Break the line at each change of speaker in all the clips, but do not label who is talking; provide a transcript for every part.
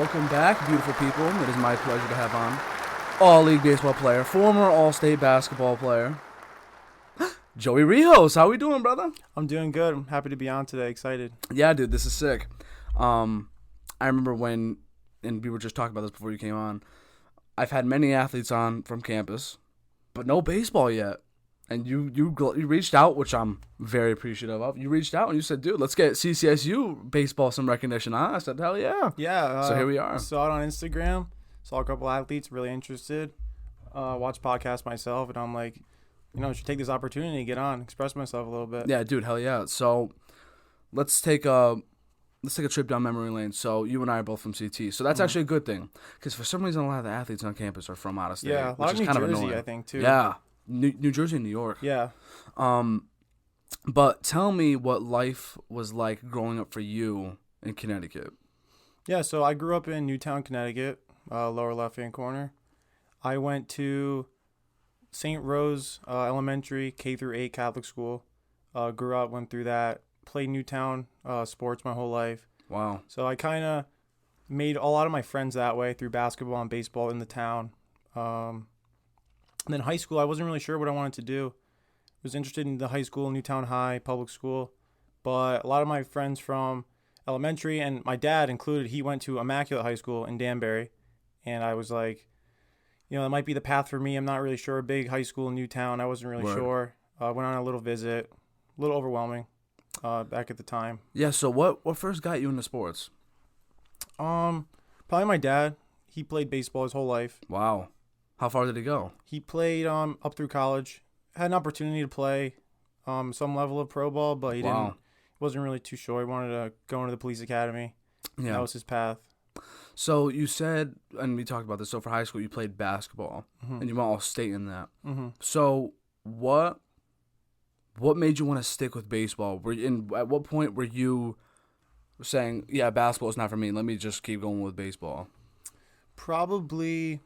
Welcome back, beautiful people. It is my pleasure to have on All-League baseball player, former All-State basketball player, Joey Rios. How we doing, brother?
I'm doing good. I'm happy to be on today. Excited.
Yeah, dude, this is sick. I remember when, and we were just talking about this before you came on, I've had many athletes on from campus, but no baseball yet. And you reached out, which I'm very appreciative of. You reached out and you said, dude, let's get CCSU baseball some recognition. I said, hell yeah.
Yeah.
So here we are.
Saw it on Instagram. Saw a couple athletes really interested. Watched podcasts myself, and I'm like, I should take this opportunity to get on, express myself a little bit.
Yeah, dude, hell yeah. So let's take a trip down memory lane. So you and I are both from CT. So that's actually a good thing. Because for some reason, a lot of the athletes on campus are from out of state.
Yeah, a lot of New Jersey, I think, too.
Yeah. New Jersey and New York.
Yeah.
But tell me what life was like growing up for you in Connecticut.
Yeah, so I grew up in Newtown, Connecticut, lower left-hand corner. I went to St. Rose Elementary, K through 8 Catholic school. Grew up, went through that, played Newtown sports my whole life.
Wow.
So I kind of made a lot of my friends that way through basketball and baseball in the town. And then high school, I wasn't really sure what I wanted to do. I was interested in the high school, Newtown High, public school. But a lot of my friends from elementary, and my dad included, he went to Immaculate High School in Danbury. And I was like, that might be the path for me. I'm not really sure. A big high school in Newtown. I wasn't really sure. Went on a little visit. A little overwhelming back at the time.
Yeah, so what first got you into sports?
Probably my dad. He played baseball his whole life.
Wow. How far did he go?
He played up through college. Had an opportunity to play some level of pro ball, but he wasn't really too sure. He wanted to go into the police academy. Yeah. That was his path.
So you said, and we talked about this, so for high school you played basketball, and you went all state in that. Mm-hmm. So what made you want to stick with baseball? At what point were you saying, yeah, basketball is not for me, let me just keep going with baseball?
Probably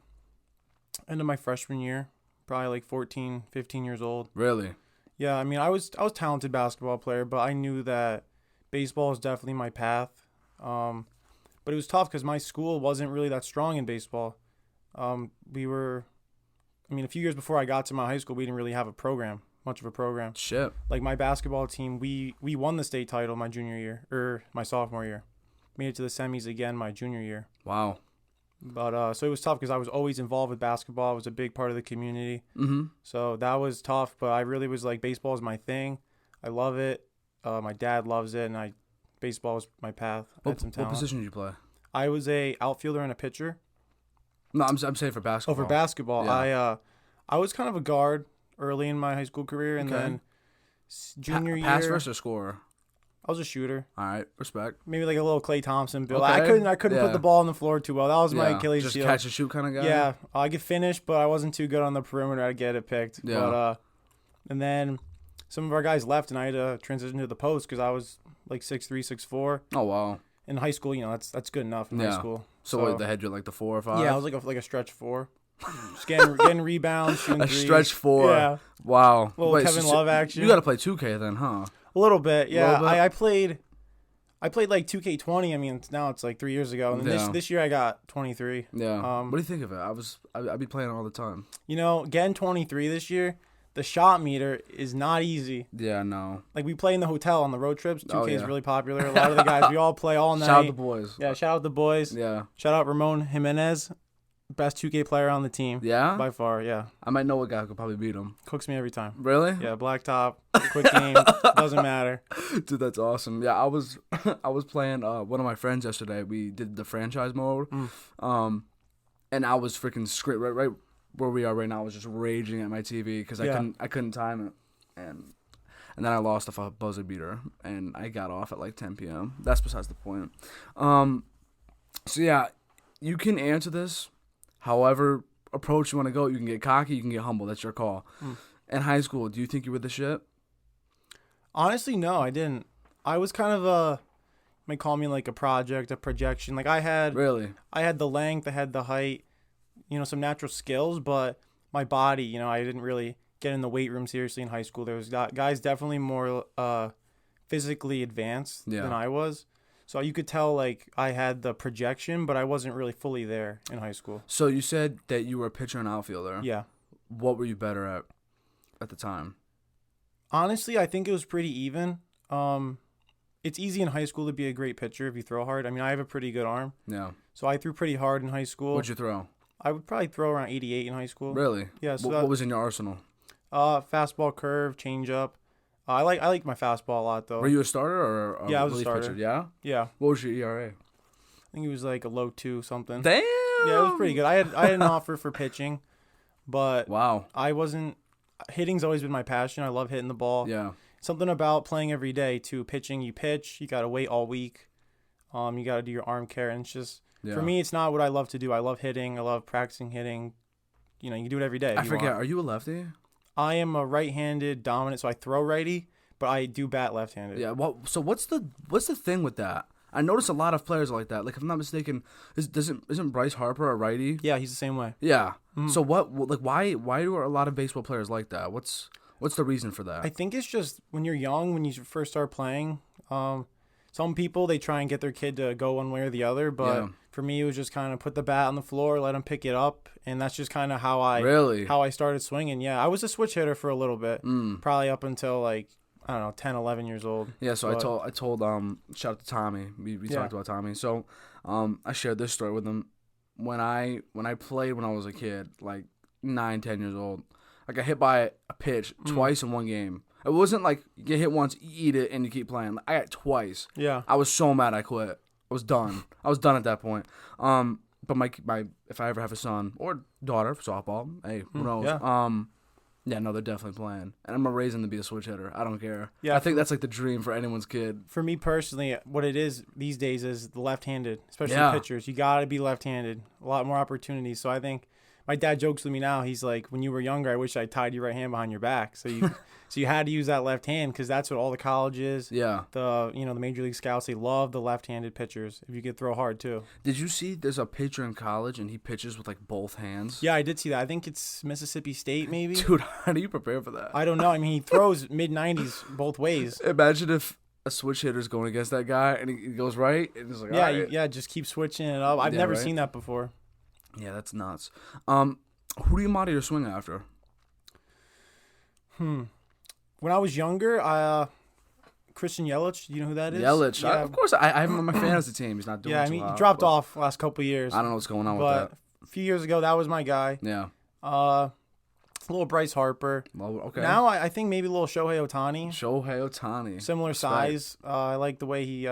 end of my freshman year, probably like 14, 15 years old.
Really?
Yeah, I mean, I was a talented basketball player, but I knew that baseball was definitely my path. But it was tough because my school wasn't really that strong in baseball. A few years before I got to my high school, we didn't really have much of a program.
Shit.
Like my basketball team, we won the state title my junior year, or my sophomore year. Made it to the semis again my junior year.
Wow.
But so it was tough because I was always involved with basketball. I was a big part of the community. Mm-hmm. So that was tough, but I really was like, baseball is my thing. I love it. My dad loves it, and baseball was my path.
What position did you play?
I was a outfielder and a pitcher.
No, I'm saying for basketball.
Oh, for basketball.
Yeah.
I was kind of a guard early in my high school career, and then junior year.
Pass first or scorer?
I was a shooter.
All right, respect.
Maybe like a little Klay Thompson build.
Okay.
I couldn't put the ball on the floor too well. That was my Achilles heel.
Just catch and shoot kind of guy?
Yeah, I could finish, but I wasn't too good on the perimeter. I'd get it picked.
Yeah.
But, and then some of our guys left, and I had to transition to the post because I was like 6'3", 6'4".
Oh, wow.
In high school, that's good enough in high school.
So they had you like the 4 or 5?
Yeah, I was like a stretch 4. Just getting rebounds, shooting threes.
Stretch 4.
Yeah.
Wow.
Kevin Love action.
You got to play 2K then, huh?
A little bit, yeah. I played like 2K20. I mean, now it's like 3 years ago. And this year I got 23.
Yeah. What do you think of it? I'd be playing all the time.
Getting 23 this year, the shot meter is not easy.
Yeah, no.
Like, we play in the hotel on the road trips. 2K is really popular. A lot of the guys, we all play all night.
Shout out the boys.
Yeah, shout out the boys.
Yeah.
Shout out Ramon Jimenez. Best 2K player on the team.
Yeah?
By far, yeah.
I might know a guy who could probably beat him.
Cooks me every time.
Really?
Yeah, blacktop, quick game, doesn't matter.
Dude, that's awesome. Yeah, I was playing one of my friends yesterday. We did the franchise mode. And I was freaking right where we are right now. I was just raging at my TV because I couldn't time it. And then I lost off a buzzer beater, and I got off at like 10 p.m. That's besides the point. So yeah, you can answer this however approach you want to go. You can get cocky, you can get humble. That's your call. In high school, do you think you were the shit?
Honestly, no, I didn't. I was kind of you might call me like a projection. Like I had the length, I had the height, some natural skills, but my body, I didn't really get in the weight room seriously in high school. There was guys definitely more physically advanced than I was. So you could tell like I had the projection, but I wasn't really fully there in high school.
So you said that you were a pitcher and outfielder.
Yeah.
What were you better at the time?
Honestly, I think it was pretty even. It's easy in high school to be a great pitcher if you throw hard. I mean, I have a pretty good arm.
Yeah.
So I threw pretty hard in high school.
What'd you throw?
I would probably throw around 88 in high school.
Really?
Yeah. So
what was in your arsenal?
Fastball, curve, changeup. I like my fastball a lot though.
Were you a starter or a
Yeah, I was a
relief
starter.
pitcher? Yeah.
Yeah.
What was your ERA?
I think it was like a low 2 something.
Damn.
Yeah, it was pretty good. I had an offer for pitching, but
Wow.
I wasn't. Hitting's always been my passion. I love hitting the ball.
Yeah.
Something about playing every day too. Pitching, you pitch, you gotta wait all week. You gotta do your arm care, and it's just for me, it's not what I love to do. I love hitting. I love practicing hitting. You know, you can do it every day.
I forget. Are you a lefty?
I am a right-handed dominant, so I throw righty, but I do bat left-handed.
Yeah. Well, so what's the thing with that? I notice a lot of players are like that. Like if I'm not mistaken, isn't Bryce Harper a righty?
Yeah, he's the same way.
Yeah. Mm-hmm. So why are a lot of baseball players like that? What's the reason for that?
I think it's just when you're young, when you first start playing. Some people, they try and get their kid to go one way or the other, but for me, it was just kind of put the bat on the floor, let him pick it up, and that's just kind of how I started swinging. Yeah, I was a switch hitter for a little bit, probably up until like, I don't know, 10, 11 years old.
Yeah, so I told shout out to Tommy. We talked about Tommy. So I shared this story with him. When I played when I was a kid, like 9, 10 years old, I got hit by a pitch twice in one game. It wasn't like you get hit once, you eat it, and you keep playing. I got twice.
Yeah.
I was so mad I quit. I was done. I was done at that point. But my if I ever have a son or daughter for softball, hey, who knows? Yeah. No, they're definitely playing. And I'm gonna raise them to be a switch hitter. I don't care. Yeah. I think that's like the dream for anyone's kid.
For me personally, what it is these days is the left-handed, especially pitchers. You gotta be left-handed. A lot more opportunities. So I think my dad jokes with me now. He's like, when you were younger, I wish I tied your right hand behind your back. So you had to use that left hand because that's what all the colleges, the major league scouts, they love the left-handed pitchers if you could throw hard too.
Did you see there's a pitcher in college and he pitches with like both hands?
Yeah, I did see that. I think it's Mississippi State maybe.
Dude, how do you prepare for that?
I don't know. I mean, he throws mid-90s both ways.
Imagine if a switch hitter's going against that guy and he goes right and he's like, all right.
Just keep switching it up. I've never seen that before.
Yeah, that's nuts. Who do you model your swing after?
When I was younger, Christian Yelich, you know who that is?
Yelich. Yeah. Of course, I have him on my fantasy team. He's not doing too hot,
he dropped off last couple of years.
I don't know what's going on with that.
A few years ago, that was my guy.
Yeah.
A little Bryce Harper.
Well, okay.
Now, I think maybe a little Shohei Ohtani. Similar size. I like the way he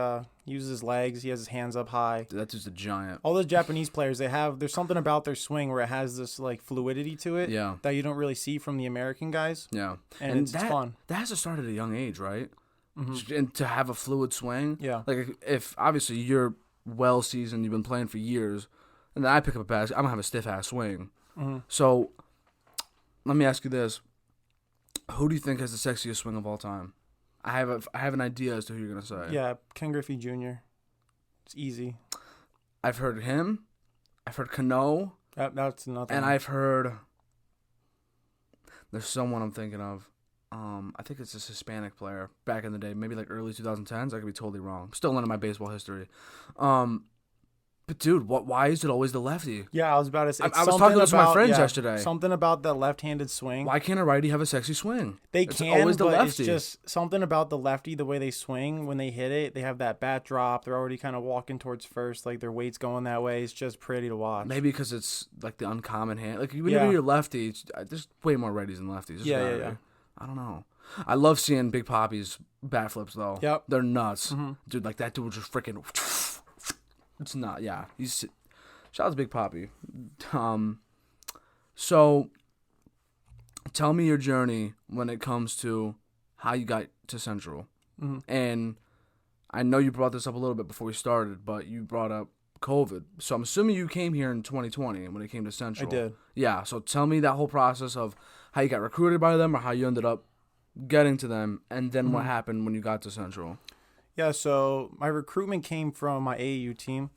uses his legs. He has his hands up high.
Dude, that's just a giant.
All those Japanese players, there's something about their swing where it has this like fluidity to it that you don't really see from the American guys.
Yeah.
And it's fun.
That has to start at a young age, right? Mm-hmm. And to have a fluid swing.
Yeah.
Like if obviously you're well seasoned, you've been playing for years, and then I pick up a bat, I'm going to have a stiff ass swing. Mm-hmm. So let me ask you this. Who do you think has the sexiest swing of all time? I have an idea as to who you're going to say.
Yeah, Ken Griffey Jr. It's easy.
I've heard him. I've heard Cano.
That's nothing.
And I've heard... There's someone I'm thinking of. I think it's this Hispanic player back in the day, maybe like early 2010s. I could be totally wrong. I'm still learning my baseball history. But dude, why is it always the lefty?
Yeah, I was about to say.
I was talking to my friends yesterday.
Something about that left-handed swing.
Why can't a righty have a sexy swing?
It's always the lefty. It's just something about the lefty, the way they swing when they hit it. They have that bat drop. They're already kind of walking towards first, like their weight's going that way. It's just pretty to watch.
Maybe because it's like the uncommon hand. Like whenever you're lefty, there's way more righties than lefties.
Yeah.
I don't know. I love seeing Big Poppy's bat flips though.
Yep,
they're nuts, dude. Like that dude was just freaking. It's not. Yeah, shout out to Big Poppy. So tell me your journey when it comes to how you got to Central. Mm-hmm. And I know you brought this up a little bit before we started, but you brought up COVID. So I'm assuming you came here in 2020 when it came to Central.
I did.
Yeah. So tell me that whole process of how you got recruited by them or how you ended up getting to them, and then what happened when you got to Central.
Yeah, so my recruitment came from my AAU team,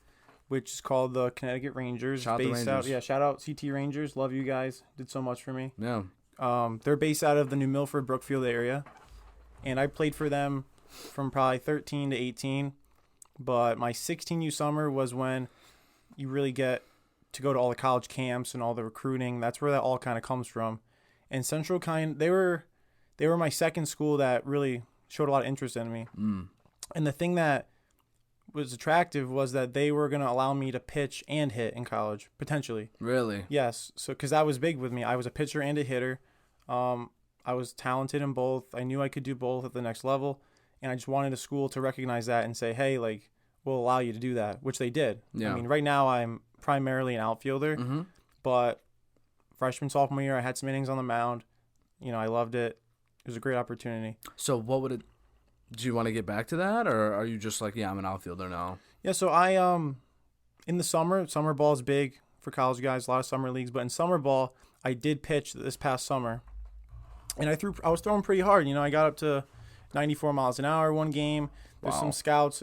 which is called the Connecticut Rangers.
Shout
out CT Rangers. Love you guys. Did so much for me.
Yeah.
They're based out of the New Milford, Brookfield area, and I played for them from probably 13 to 18. But my 16U summer was when you really get to go to all the college camps and all the recruiting. That's where that all kind of comes from. And Central they were my second school that really showed a lot of interest in me. And the thing that was attractive was that they were going to allow me to pitch and hit in college, potentially.
Really?
Yes. So, because that was big with me. I was a pitcher and a hitter. I was talented in both. I knew I could do both at the next level. And I just wanted a school to recognize that and say, hey, like, we'll allow you to do that, which they did.
Yeah.
I mean, right now I'm primarily an outfielder, but freshman, sophomore year, I had some innings on the mound. You know, I loved it. It was a great opportunity.
So what would it – do you want to get back to that, or are you just like, yeah, I'm an outfielder now? Yeah,
so I in the summer ball is big for college guys, a lot of summer leagues. But in summer ball, I did pitch this past summer. And I was throwing pretty hard. You know, I got up to 94 miles an hour one game. There's some scouts,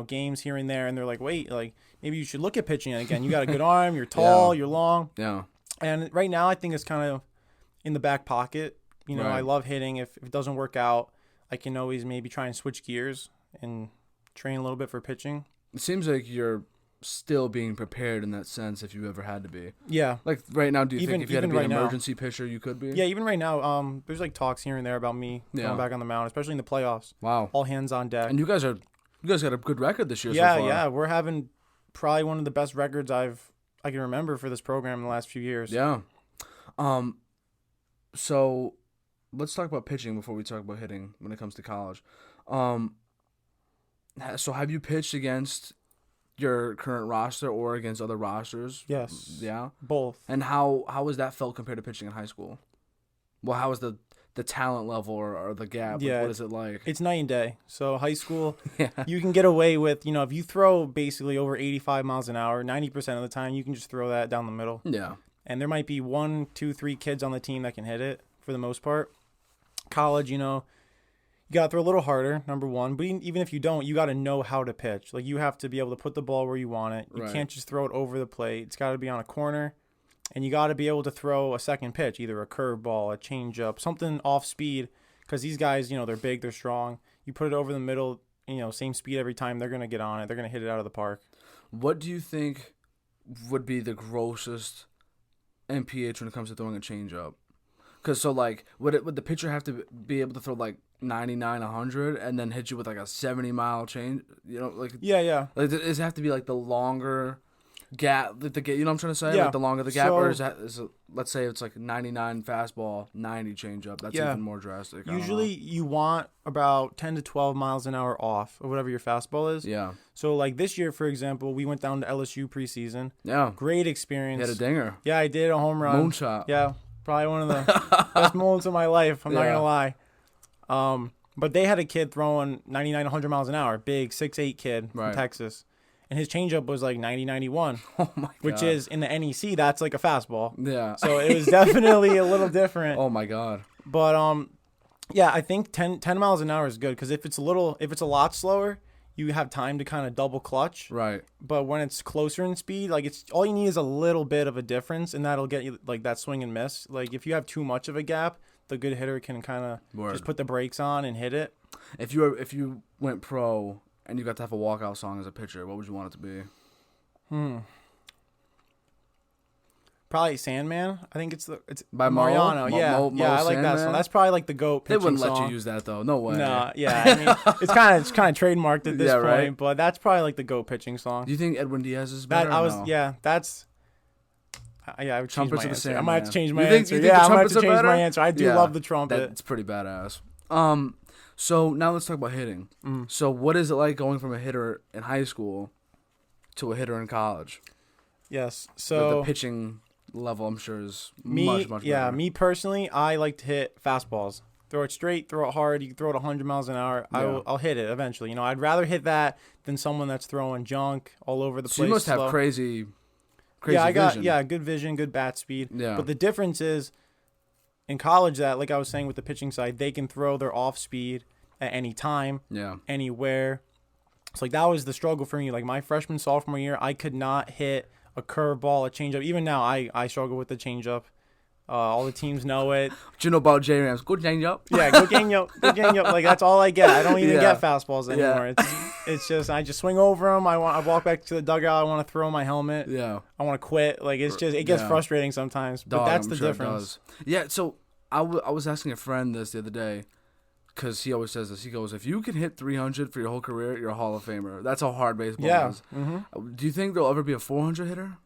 games here and there, and they're like, wait, like, maybe you should look at pitching again. You got a good arm, you're tall, you're long.
Yeah.
And right now I think it's kind of in the back pocket. You know, I love hitting. If it doesn't work out, I can always maybe try and switch gears and train a little bit for pitching.
It seems like you're still being prepared in that sense if you ever had to be.
Yeah.
Like right now, do you think if you had to be
right
an emergency pitcher, you could be?
Yeah, even right now, there's like talks here and there about me going back on the mound, especially in the playoffs.
Wow.
All hands on deck.
And you guys got a good record this year so far.
Yeah, we're having probably one of the best records I can remember for this program in the last few years.
Yeah. So let's talk about pitching before we talk about hitting when it comes to college. So have you pitched against your current roster or against other rosters?
Yes.
Yeah?
Both.
And how was that felt compared to pitching in high school? Well, how was the talent level or the gap?
Yeah,
what is it like?
It's night and day. So high school, you can get away with, if you throw basically over 85 miles an hour, 90% of the time, you can just throw that down the middle.
Yeah.
And there might be 1, 2, 3 kids on the team that can hit it for the most part. College, you got to throw a little harder, number one. But even if you don't, you got to know how to pitch. Like, you have to be able to put the ball where you want it. You can't just throw it over the plate. It's got to be on a corner. And you got to be able to throw a second pitch, either a curveball, a changeup, something off speed. Because these guys, they're big, they're strong. You put it over the middle, same speed every time. They're going to get on it. They're going to hit it out of the park.
What do you think would be the grossest MPH when it comes to throwing a changeup? Because would the pitcher have to be able to throw like 99, 100, and then hit you with like a 70-mile change?
Yeah.
Like, does it have to be like the longer gap? You know what I'm trying to say?
Yeah.
Like the longer the gap, or is it, let's say it's like 99 fastball, 90 changeup? That's even more drastic.
Usually you want about 10 to 12 miles an hour off of whatever your fastball is.
Yeah.
So like this year, for example, we went down to LSU preseason.
Yeah.
Great experience.
You had a dinger.
Yeah, I did a home run.
Moonshot.
Yeah. Probably one of the best moments of my life. I'm not going to lie. But they had a kid throwing 99, 100 miles an hour. Big, 6'8" kid from Texas. And his changeup was like 90, 91.
Oh, my God.
Which is, in the NEC, that's like a fastball.
Yeah.
So it was definitely a little different.
Oh, my God.
But, I think 10 miles an hour is good. Because if it's a lot slower, you have time to kind of double clutch.
Right.
But when it's closer in speed, like it's all you need is a little bit of a difference, and that'll get you like that swing and miss. Like if you have too much of a gap, the good hitter can kind of just put the brakes on and hit it.
If you went pro and you got to have a walkout song as a pitcher, what would you want it to be?
Probably Sandman. I think it's
by
Mariano.
Mo,
I like
Sandman?
that song. That's probably like the GOAT pitching
song. They wouldn't let
song.
you use that though. No way.
No, yeah. I mean, it's kind of trademarked at this point,
right?
But that's probably like the GOAT pitching song.
Do you think Edwin Diaz is better?
That's. I would change my answer. I might have to change my
you
answer.
Think
I might have to change my answer. I do love the trumpet.
That's pretty badass. So now let's talk about hitting. So what is it like going from a hitter in high school to a hitter in college?
Yes. So
the pitching level, I'm sure, is much better.
Yeah, me personally, I like to hit fastballs. Throw it straight, throw it hard. You can throw it 100 miles an hour.
Yeah.
I'll hit it eventually. I'd rather hit that than someone that's throwing junk all over the place.
So you must have crazy
vision.
Yeah,
good vision, good bat speed.
Yeah.
But the difference is, in college, that like I was saying with the pitching side, they can throw their off speed at any time, anywhere. So like that was the struggle for me. Like my freshman, sophomore year, I could not hit a curveball, a changeup. Even now, I struggle with the changeup. All the teams know it.
What you know about J-Rams? Good changeup.
Yeah, good changeup. Like that's all I get. I don't even get fastballs anymore. It's just I just swing over him. I walk back to the dugout. I want to throw my helmet.
Yeah.
I want to quit. Like it gets frustrating sometimes. But that's the difference.
Yeah. So I was asking a friend this the other day, because he always says this. He goes, if you can hit 300 for your whole career, you're a Hall of Famer. That's how hard baseball is. Mm-hmm. Do you think there'll ever be a 400 hitter?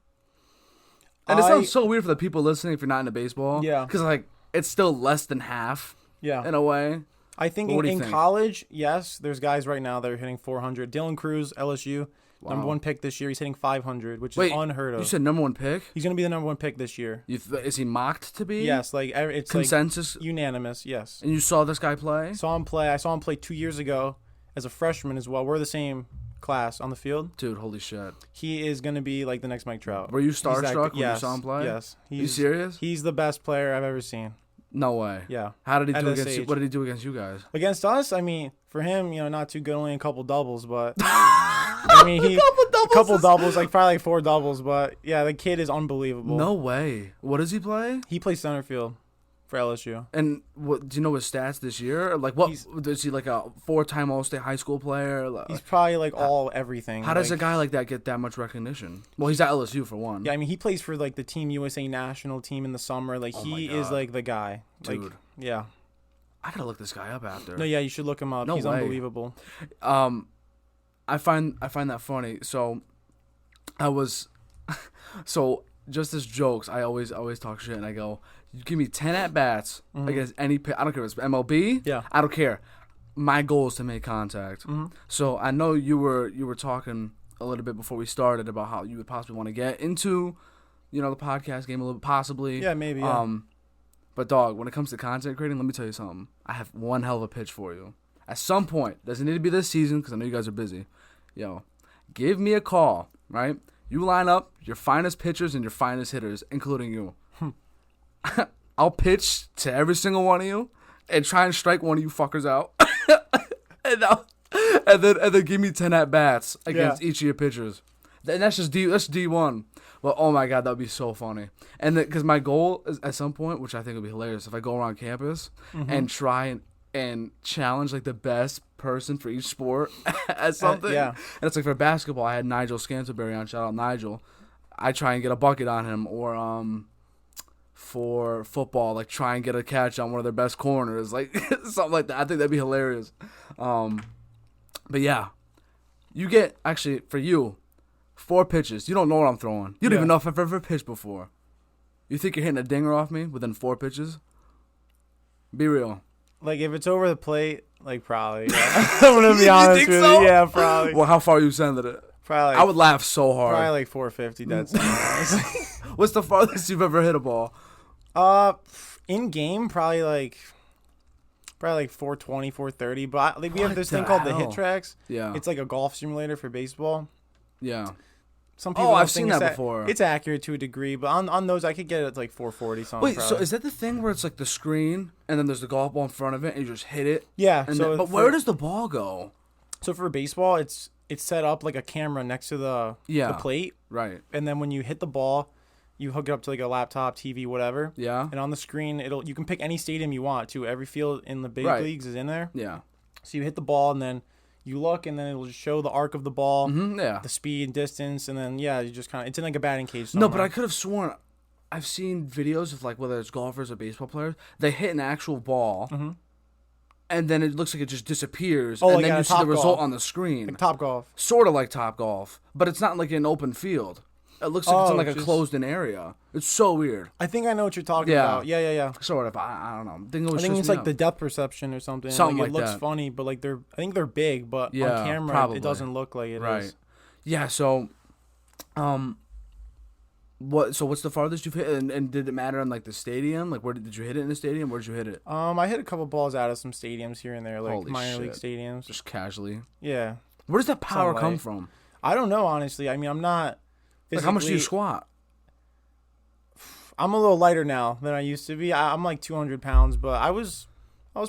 And it sounds so weird for the people listening if you're not into baseball.
Yeah.
Because, like, it's still less than half. Yeah. In a way.
I think in college, yes, there's guys right now that are hitting 400. Dylan Cruz, LSU, number 1 pick this year. He's hitting 500, which is unheard of.
You said number 1 pick?
He's going to be the number 1 pick this year.
Is he mocked to be?
Yes. Like it's
consensus?
Like unanimous, yes.
And you saw this guy play?
I saw him play 2 years ago as a freshman as well. We're the same class on the field.
Dude, holy shit.
He is going to be like the next Mike Trout.
Were you starstruck when you saw him play?
Yes.
Are you serious?
He's the best player I've ever seen.
No way.
Yeah.
How did he do against you? What did he do against you guys?
Against us, I mean, for him, not too good, only a couple doubles, but I mean, a couple doubles, like probably like 4 doubles, but yeah, the kid is unbelievable.
No way. What does he play?
He plays center field for LSU.
And what do you know his stats this year? Or like what is he, like a 4-time All-State high school player?
He's probably like everything.
How does a guy like that get that much recognition? Well, he's at LSU for one.
Yeah, I mean, he plays for like the Team USA national team in the summer. Like he is like the guy.
Dude.
Like, yeah.
I gotta look this guy up after.
No, yeah, you should look him up. He's unbelievable.
I find that funny. So just as jokes, I always talk shit and I go, you give me 10 at bats against any pitch. I don't care if it's MLB.
Yeah.
I don't care. My goal is to make contact. Mm-hmm. So I know you were talking a little bit before we started about how you would possibly want to get into, the podcast game a little bit, possibly.
Yeah, maybe. Yeah.
But dog, when it comes to content creating, let me tell you something. I have one hell of a pitch for you. At some point, doesn't need to be this season because I know you guys are busy. Give me a call, right? You line up your finest pitchers and your finest hitters, including you. I'll pitch to every single one of you and try and strike one of you fuckers out. and then give me 10 at bats against each of your pitchers. And that's just D1. Well, oh my God, that would be so funny. And because my goal is at some point, which I think would be hilarious, if I go around campus and try and challenge like the best person for each sport at something. And it's like for basketball, I had Nigel Scantlebury on. Shout out Nigel. I try and get a bucket on him, or for football, like try and get a catch on one of their best corners, like something like that. I think that'd be hilarious. But yeah, you get actually for you 4 pitches. You don't know what I'm throwing. You don't even know if I've ever pitched before. You think you're hitting a dinger off me within 4 pitches? Be real.
Like, if it's over the plate, like, probably. Yeah. I'm going to be honest with you. Yeah, probably.
Well, how far are you sending it?
Probably.
I would laugh so hard.
Probably like 450. That's
What's the farthest you've ever hit a ball?
In game, probably like 420, 430. But we have this thing called the Hit Tracks. Yeah. It's like a golf simulator for baseball.
Yeah.
Some people
I've seen that before.
It's accurate to a degree, but on those I could get it at like 440 something.
Wait, so is that the thing where it's like the screen and then there's the golf ball in front of it and you just hit it?
Yeah.
But where does the ball go?
So for baseball, it's set up like a camera next to the plate.
Right.
And then when you hit the ball, you hook it up to like a laptop, TV, whatever. Yeah. And on the screen, you can pick any stadium you want to. Every field in the big leagues is in there. Yeah. So you hit the ball and then you look, and then it'll just show the arc of the ball, the speed, distance, and then, you just kind of... It's in, like, a batting cage somewhere.
No, but I could have sworn... I've seen videos of, like, whether it's golfers or baseball players, they hit an actual ball, and then it looks like it just disappears, and then you see the result on the screen.
Like Topgolf.
Sort of like Topgolf, but it's not, like, an open field. It looks like it's in, like, a closed-in area. It's so weird.
I think I know what you're talking about. Yeah.
Sort of. I don't know.
I think it's like the depth perception or something.
Something like
that. It looks funny, but like I think they're big, but on camera it doesn't look like it is.
Yeah. So, what's the farthest you've hit? And did it matter in like the stadium? Like, where did you hit it in the stadium? Where did you hit it?
I hit a couple balls out of some stadiums here and there, like minor league stadiums.
Just casually.
Yeah.
Where does that power come from?
I don't know, honestly. I mean, I'm not.
Like, how much do you squat?
I'm a little lighter now than I used to be. I'm like 200 pounds, but I was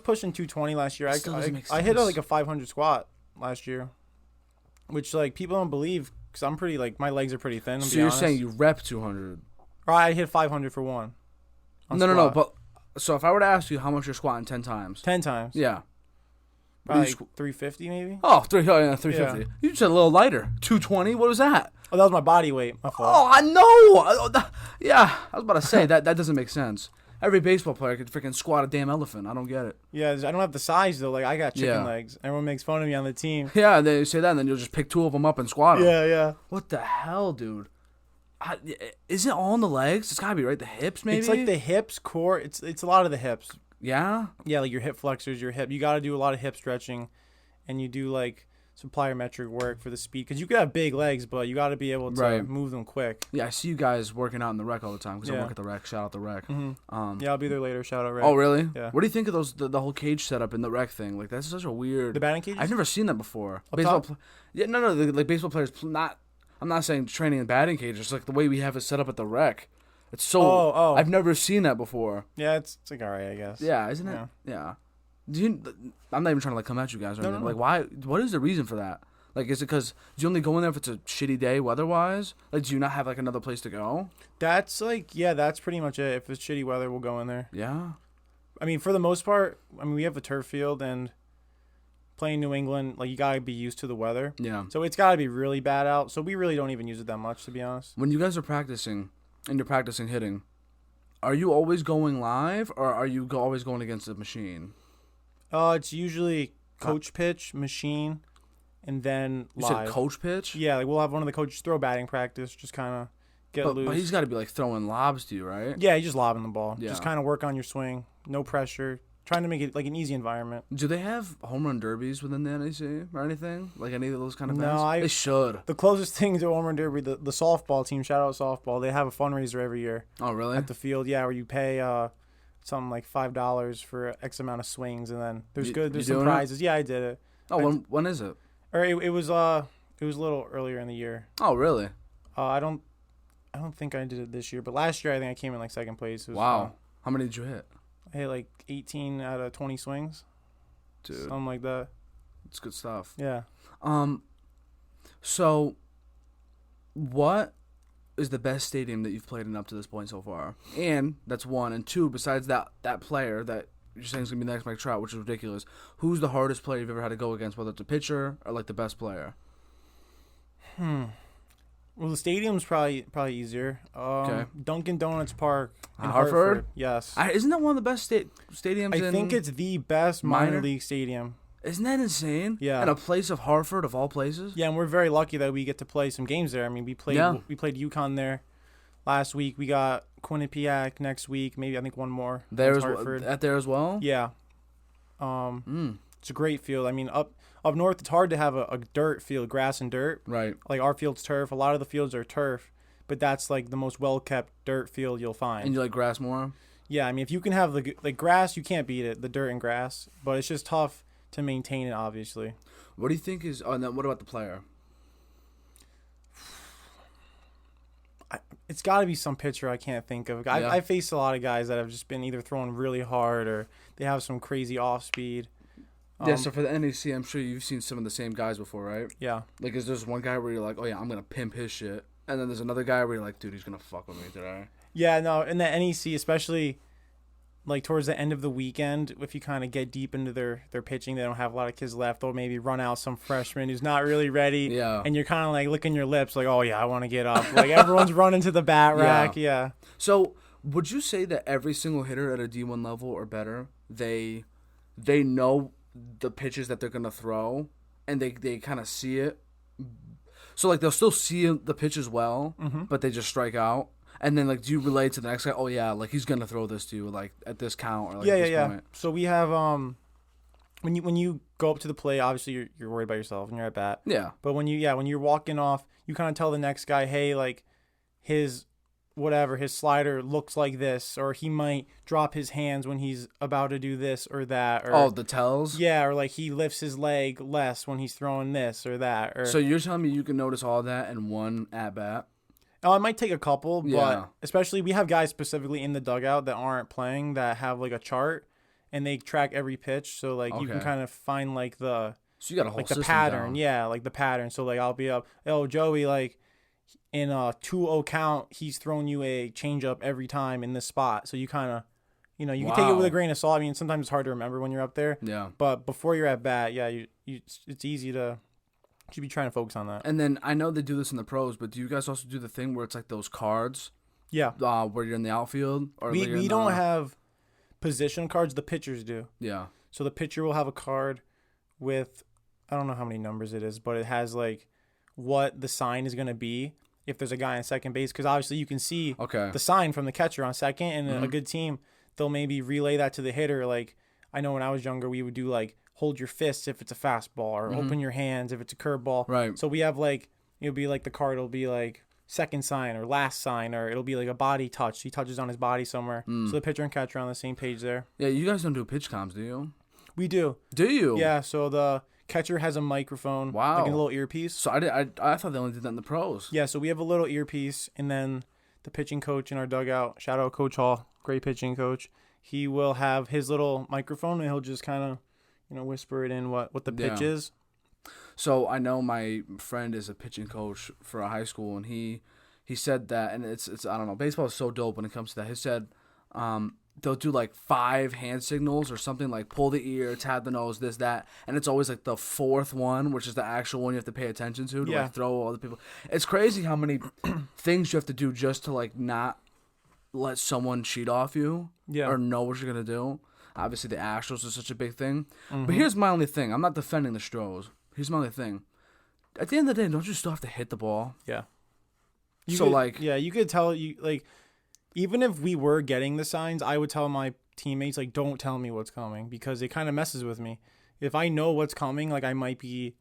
pushing 220 last year. I hit like a 500 squat last year, which like people don't believe because I'm pretty like my legs are pretty thin.
So you're saying you rep 200?
Or I hit 500 for one.
No. But so if I were to ask you how much you're squatting 10 times?
10 times.
Yeah.
Probably 350 maybe.
Oh, 350.
Yeah.
You said a little lighter. 220. What was that?
Oh, that was my body weight. My fault.
Oh, I know. Yeah, I was about to say that doesn't make sense. Every baseball player could freaking squat a damn elephant. I don't get it.
Yeah, I don't have the size though. Like I got chicken
Yeah.
legs. Everyone makes fun of me on the team.
Yeah, they say that, and then you'll just pick 2 of them up and squat them.
Yeah.
What the hell, dude? Is it all in the legs? It's gotta be right. The hips, maybe.
It's like the hips, core. It's a lot of the hips.
Yeah.
Yeah, like your hip flexors, your hip. You got to do a lot of hip stretching, and you do like some plyometric work for the speed because you could have big legs, but you got to be able to move them quick.
Yeah, I see you guys working out in the rec all the time because I
Yeah.
work at the rec. Shout out the rec.
Mm-hmm. Yeah, I'll be there later. Shout out, Ray.
Oh, really?
Yeah.
What do you think of those the whole cage setup in the rec thing? Like that's such a weird.
The batting cages?
I've never seen that before.
Up top?
Yeah, no, like baseball players not. I'm not saying training in batting cages. It's like the way we have it set up at the rec. It's so.
Oh.
I've never seen that before.
Yeah, it's like all right, I guess.
Yeah, isn't it? Yeah. I'm not even trying to like come at you guys or anything.
No.
Like, why? What is the reason for that? Like, is it because do you only go in there if it's a shitty day weather-wise? Like, do you not have like another place to go?
That's like that's pretty much it. If it's shitty weather, we'll go in there.
Yeah.
I mean, for the most part, we have a turf field and playing New England, like you gotta be used to the weather.
Yeah.
So it's gotta be really bad out. So we really don't even use it that much, to be honest.
When you guys are practicing and you're practicing hitting, are you always going live or are you always going against the machine?
It's usually coach pitch, machine, and then
You
live.
said coach pitch?
Yeah, like we'll have one of the coaches throw batting practice, just kind of get loose.
But he's got to be like throwing lobs to you, right?
Yeah, you just lobbing the ball.
Yeah.
Just kind of work on your swing, no pressure, trying to make it like an easy environment.
Do they have home run derbies within the NEC or anything? Like any of those kind of events?
No,
They should.
The closest thing to home run derby, the softball team, shout out softball, they have a fundraiser every year
Oh, really?
at the field. Yeah, where you pay something like $5 for X amount of swings, and then there's
You
some
doing
prizes. Yeah, I did it.
Oh, when is it?
Or it was a little earlier in the year.
Oh, really?
I don't think I did it this year, but last year I think I came in like second place. It was
Wow.
fun.
How many did you hit?
I hit like 18 out of 20 swings.
Dude,
Something like that.
it's good stuff.
Yeah.
So what is the best stadium that you've played in up to this point so far? And that's one. And two, besides that player that you're saying is going to be the next Mike Trout, which is ridiculous, who's the hardest player you've ever had to go against, whether it's a pitcher or like the best player?
Well, the stadium's probably easier.
Okay.
Dunkin' Donuts Park in
Hartford?
Yes.
Isn't that one of the best stadiums
I think it's the best minor league stadium.
Isn't that insane?
Yeah.
And a place of Hartford, of all places?
Yeah, and we're very lucky that we get to play some games there. I mean, we played UConn there last week. We got Quinnipiac next week. Maybe I think one more.
There's
Hartford.
at there as well?
Yeah. It's a great field. I mean, up north, it's hard to have a dirt field, grass and dirt.
Right.
Like our field's turf. A lot of the fields are turf, but that's like the most well-kept dirt field you'll find.
And you like grass more?
Yeah, I mean, if you can have the grass, you can't beat it, the dirt and grass. But it's just tough to maintain it, obviously.
What do you think is... Oh, and then what about the player?
It's got to be some pitcher I can't think of. I faced a lot of guys that have just been either throwing really hard or they have some crazy off-speed.
Yeah, so for the NEC, I'm sure you've seen some of the same guys before, right?
Yeah.
Like, is there one guy where you're like, oh, yeah, I'm going to pimp his shit. And then there's another guy where you're like, dude, he's going to fuck with me today.
Yeah, no, in the NEC, especially like towards the end of the weekend, if you kind of get deep into their pitching, they don't have a lot of kids left. They'll maybe run out some freshman who's not really ready.
Yeah.
And you're kind of like licking your lips like, oh, yeah, I want to get up. Like everyone's running to the bat rack. Yeah.
So would you say that every single hitter at a D1 level or better, they know the pitches that they're going to throw and they kind of see it? So, like, they'll still see the pitches well, but they just strike out. And then, like, do you relate to the next guy? Oh, yeah, like, he's going to throw this to you, like, at this count or, like, at this point.
So we have, when you go up to the plate, obviously you're worried about yourself and you're at bat.
Yeah.
But when you're walking off, you kind of tell the next guy, hey, like, his slider looks like this, or he might drop his hands when he's about to do this or that. Or,
the tells?
Yeah, or like he lifts his leg less when he's throwing this or that. Or
So you're telling me you can notice all that in one at-bat?
Oh, it might take a couple,
Yeah.
but especially we have guys specifically in the dugout that aren't playing that have like a chart and they track every pitch. So like you can kind of find like the
So you got a whole
like the
system
pattern.
down.
Yeah, like the pattern. So like I'll be up, oh Joey, like in a 2-0 count, he's throwing you a changeup every time in this spot. So you kind of You know, you can take it with a grain of salt. I mean, sometimes it's hard to remember when you're up there.
Yeah.
But before you're at bat, it's easy to should be trying to focus on that.
And then I know they do this in the pros, but do you guys also do the thing where it's like those cards?
Yeah.
Where you're in the outfield? Or
we don't have position cards. The pitchers do.
Yeah.
So the pitcher will have a card with, I don't know how many numbers it is, but it has like what the sign is going to be if there's a guy on second base. Because obviously you can see the sign from the catcher on second, and a good team, they'll maybe relay that to the hitter. Like, I know when I was younger, we would do like hold your fists if it's a fastball, or open your hands if it's a curveball.
Right.
So we have like, it'll be like the card will be like second sign or last sign, or it'll be like a body touch. He touches on his body somewhere. So the pitcher and catcher are on the same page there.
Yeah, you guys don't do pitch comms, do you?
We do.
Do you?
Yeah, so the catcher has a microphone.
Wow.
Like a little earpiece.
So I thought they only did that in the pros.
Yeah, so we have a little earpiece, and then the pitching coach in our dugout, shout out Coach Hall, great pitching coach, he will have his little microphone, and he'll just kind of, whisper it in what the pitch is.
So I know my friend is a pitching coach for a high school, and he said that, and it's I don't know, baseball is so dope when it comes to that. He said they'll do like 5 hand signals or something, like pull the ear, tap the nose, this, that, and it's always like the 4th one, which is the actual one you have to pay attention to like throw other people. It's crazy how many things you have to do just to like not let someone cheat off you or know what you're gonna do. Obviously, the Astros is such a big thing. But here's my only thing. I'm not defending the Stros. Here's my only thing. At the end of the day, don't you still have to hit the ball?
Yeah.
You
could tell, even if we were getting the signs, I would tell my teammates, like, don't tell me what's coming, because it kind of messes with me. If I know what's coming, like, I might be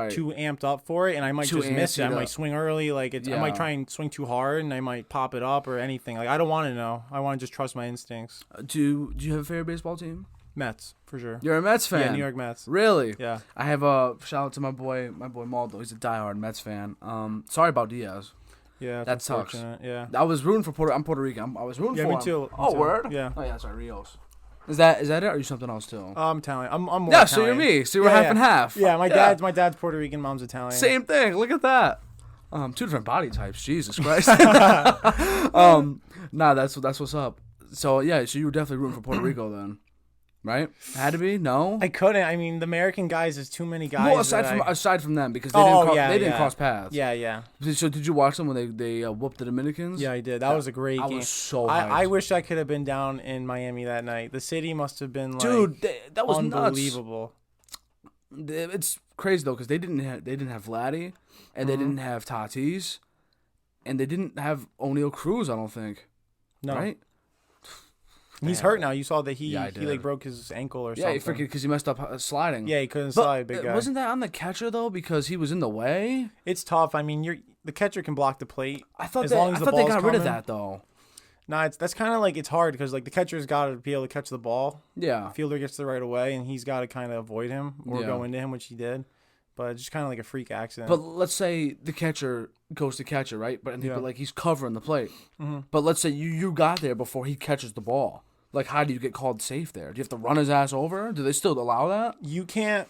too amped up for it, and I might just miss it. I might swing early. Like, I might try and swing too hard, and I might pop it up or anything. Like, I don't want to know. I want to just trust my instincts.
Do you have a favorite baseball team?
Mets, for sure.
You're a Mets fan?
Yeah, New York Mets.
Really?
Yeah.
I have a shout out to my boy Maldo. He's a diehard Mets fan. Sorry about Diaz.
Yeah,
that sucks.
Yeah.
I was rooting for I'm Puerto Rican. I was rooting for him.
Yeah, me too.
Oh, word?
Yeah.
Oh, yeah, sorry, Rios. Is that it, or are you something else too?
I'm Italian. I'm more
Italian.
so
you're me. So we're half and half.
Yeah, my dad's Puerto Rican, mom's Italian.
Same thing. Look at that. 2 different body types. Jesus Christ. Nah, that's what's up. So yeah, so you were definitely rooting for Puerto Rico then, right? Had to be. No,
I couldn't. I mean, the American guys, there's too many guys.
Well, aside from them, because they didn't cross paths.
Yeah.
So did you watch them when they whooped the Dominicans?
Yeah, I did. That was a great game.
I was so hyped.
I wish I could have been down in Miami that night. The city must have been like,
dude, that was
unbelievable.
Nuts. It's crazy though, because they didn't have Vladdy, and they didn't have Tatis, and they didn't have O'Neal Cruz. I don't think.
No.
Right.
He's hurt now. You saw that he
did.
broke his ankle or something.
Yeah, he freaking because he messed up sliding.
Yeah, he couldn't slide, big guy.
Wasn't that on the catcher though? Because he was in the way.
It's tough. I mean, the catcher can block the plate.
I thought they got rid of that though.
Nah, that's kind of like it's hard because like the catcher's got to be able to catch the ball.
Yeah.
The fielder gets the right away, and he's got to kind of avoid him or go into him, which he did. But it's just kind of like a freak accident.
But let's say the catcher goes to catcher, right? But like he's covering the plate. But let's say you got there before he catches the ball. Like, how do you get called safe there? Do you have to run his ass over? Do they still allow that?
You can't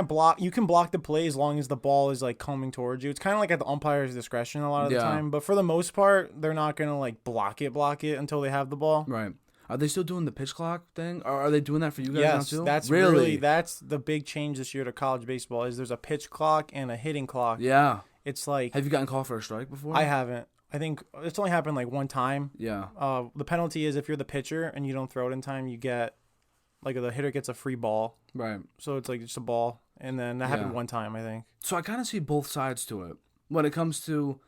block. You can block the play as long as the ball is like coming towards you. It's kind of like at the umpire's discretion a lot of the time. But for the most part, they're not gonna like block it until they have the ball.
Right. Are they still doing the pitch clock thing? Or are they doing that for you guys now too?
That's really that's the big change this year to college baseball. Is there's a pitch clock and a hitting clock.
Yeah.
It's like.
Have you gotten called for a strike before?
I haven't. I think it's only happened like one time.
Yeah.
The penalty is if you're the pitcher and you don't throw it in time, you get like the hitter gets a free ball.
Right.
So it's like just a ball, and then that happened one time, I think.
So I kind of see both sides to it when it comes to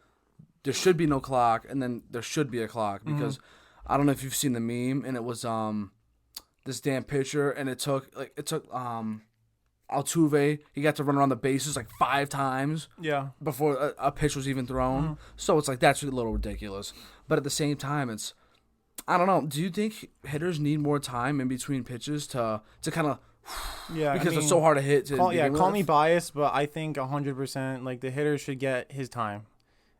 there should be no clock and then there should be a clock because I don't know if you've seen the meme, and it was this damn pitcher, and it took Altuve, he got to run around the bases like 5 times before a pitch was even thrown. So it's like, that's a little ridiculous. But at the same time, it's, I don't know, do you think hitters need more time in between pitches to kind of, because it's so hard to hit?
Call me biased, but I think 100%, like the hitter should get his time.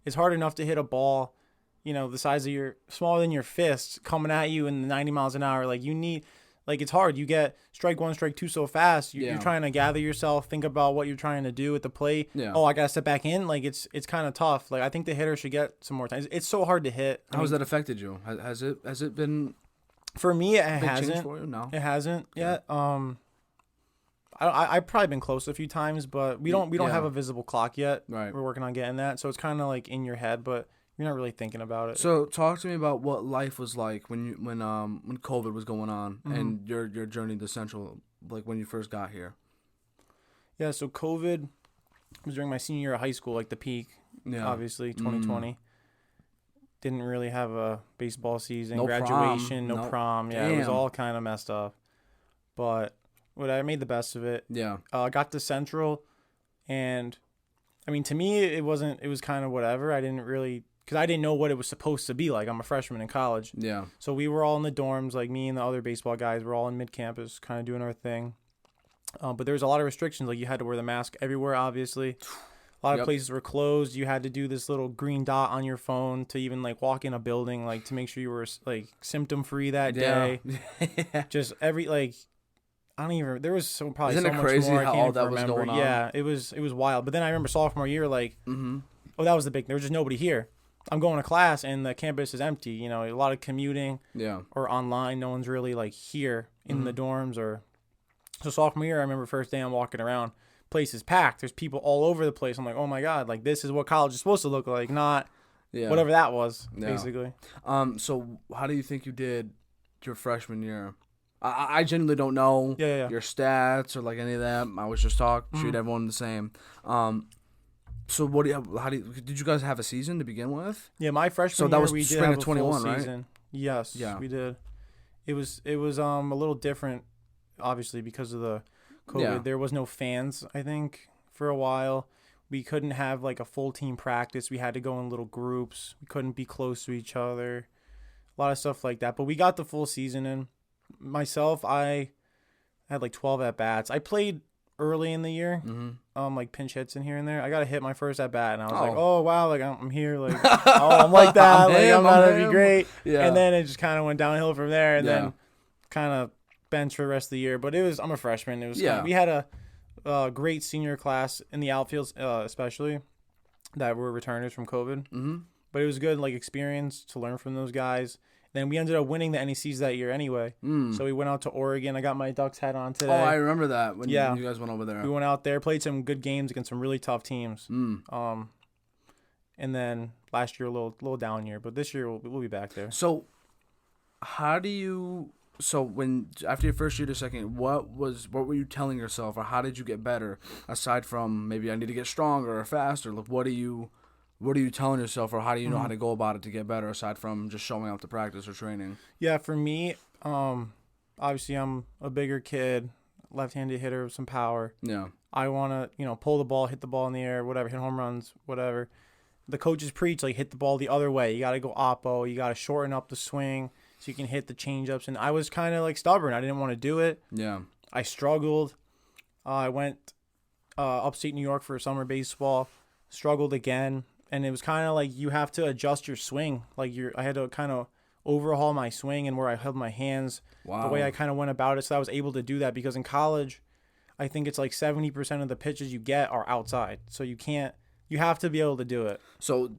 It's hard enough to hit a ball, the size of smaller than your fist coming at you in 90 miles an hour. Like you need... Like, it's hard. You get strike 1, strike 2 so fast. You're trying to gather yourself, think about what you're trying to do at the plate. Yeah. Oh, I got to step back in. Like, it's kind of tough. Like, I think the hitter should get some more time. It's so hard to hit.
How has that affected you? Has it been
For me, it
Big change
hasn't.
for you? No.
It hasn't yet. I've probably been close a few times, but we don't have a visible clock yet.
Right.
We're working on getting that, so it's kind of like in your head, but you're not really thinking about it.
So talk to me about what life was like when COVID was going on and your journey to Central, like when you first got here.
Yeah, so COVID was during my senior year of high school, like the peak.
Yeah.
Obviously, 2020. Didn't really have a baseball season,
No
graduation,
prom.
no prom. Yeah,
Damn.
it was all kind of messed up. But I made the best of it.
Yeah.
Got to Central, and I mean, to me, it was kind of whatever. I didn't really, because I didn't know what it was supposed to be like. I'm a freshman in college.
Yeah.
So we were all in the dorms, like me and the other baseball guys were all in mid-campus, kind of doing our thing. But there was a lot of restrictions. Like you had to wear the mask everywhere, obviously. A lot of places were closed. You had to do this little green dot on your phone to even like walk in a building, like to make sure you were like symptom-free that day. Just I don't even. There was probably
Isn't
so
it
much
crazy
more I
how
can't
all that was
remember.
going on?
Yeah, it was wild. But then I remember sophomore year, like, oh, that was the big. There was just nobody here. I'm going to class and the campus is empty. You know, a lot of commuting.
Yeah.
Or online. No one's really like here in the dorms or. So sophomore year, I remember first day I'm walking around, place is packed. There's people all over the place. I'm like, oh my god, like this is what college is supposed to look like, not whatever that was, basically.
So how do you think you did your freshman year? I genuinely don't know your stats or like any of that. I was just treat everyone the same. So did you guys have a season to begin with?
Yeah, my freshman year we did have a full season. Yes, we did. It was a little different, obviously because of the COVID. Yeah. There was no fans, I think, for a while. We couldn't have like a full team practice. We had to go in little groups. We couldn't be close to each other. A lot of stuff like that. But we got the full season in. Myself, I had like 12 at bats. I played early in the year, like pinch hits in here and there. I got to hit my first at bat, and I was like, "Oh wow, like I'm here, like I'm like that, I'm about to be great." Yeah. And then it just kind of went downhill from there, and then kind of bench for the rest of the year. But I'm a freshman. It was we had a great senior class in the outfield, especially that were returners from COVID. But it was good, like experience to learn from those guys. Then we ended up winning the NECs that year anyway. So we went out to Oregon. I got my Ducks hat on today.
Oh, I remember that when you guys went over there.
We went out there, played some good games against some really tough teams. And then last year a little down year, but this year we'll be back there.
So after your first year to second, what were you telling yourself, or how did you get better aside from maybe I need to get stronger or faster? Like what are you telling yourself, or how do you know how to go about it to get better aside from just showing up to practice or training? Yeah,
for me, obviously I'm a bigger kid, left-handed hitter with some power. Yeah. I want to, pull the ball, hit the ball in the air, whatever, hit home runs, whatever. The coaches preach, like, hit the ball the other way. You got to go oppo. You got to shorten up the swing so you can hit the changeups. And I was kind of, like, stubborn. I didn't want to do it. Yeah. I struggled. I went upstate New York for summer baseball, struggled again. And it was kind of like you have to adjust your swing. Like I had to kind of overhaul my swing and where I held my hands, the way I kind of went about it. So I was able to do that because in college, I think it's like 70% of the pitches you get are outside. So you have to be able to do it.
So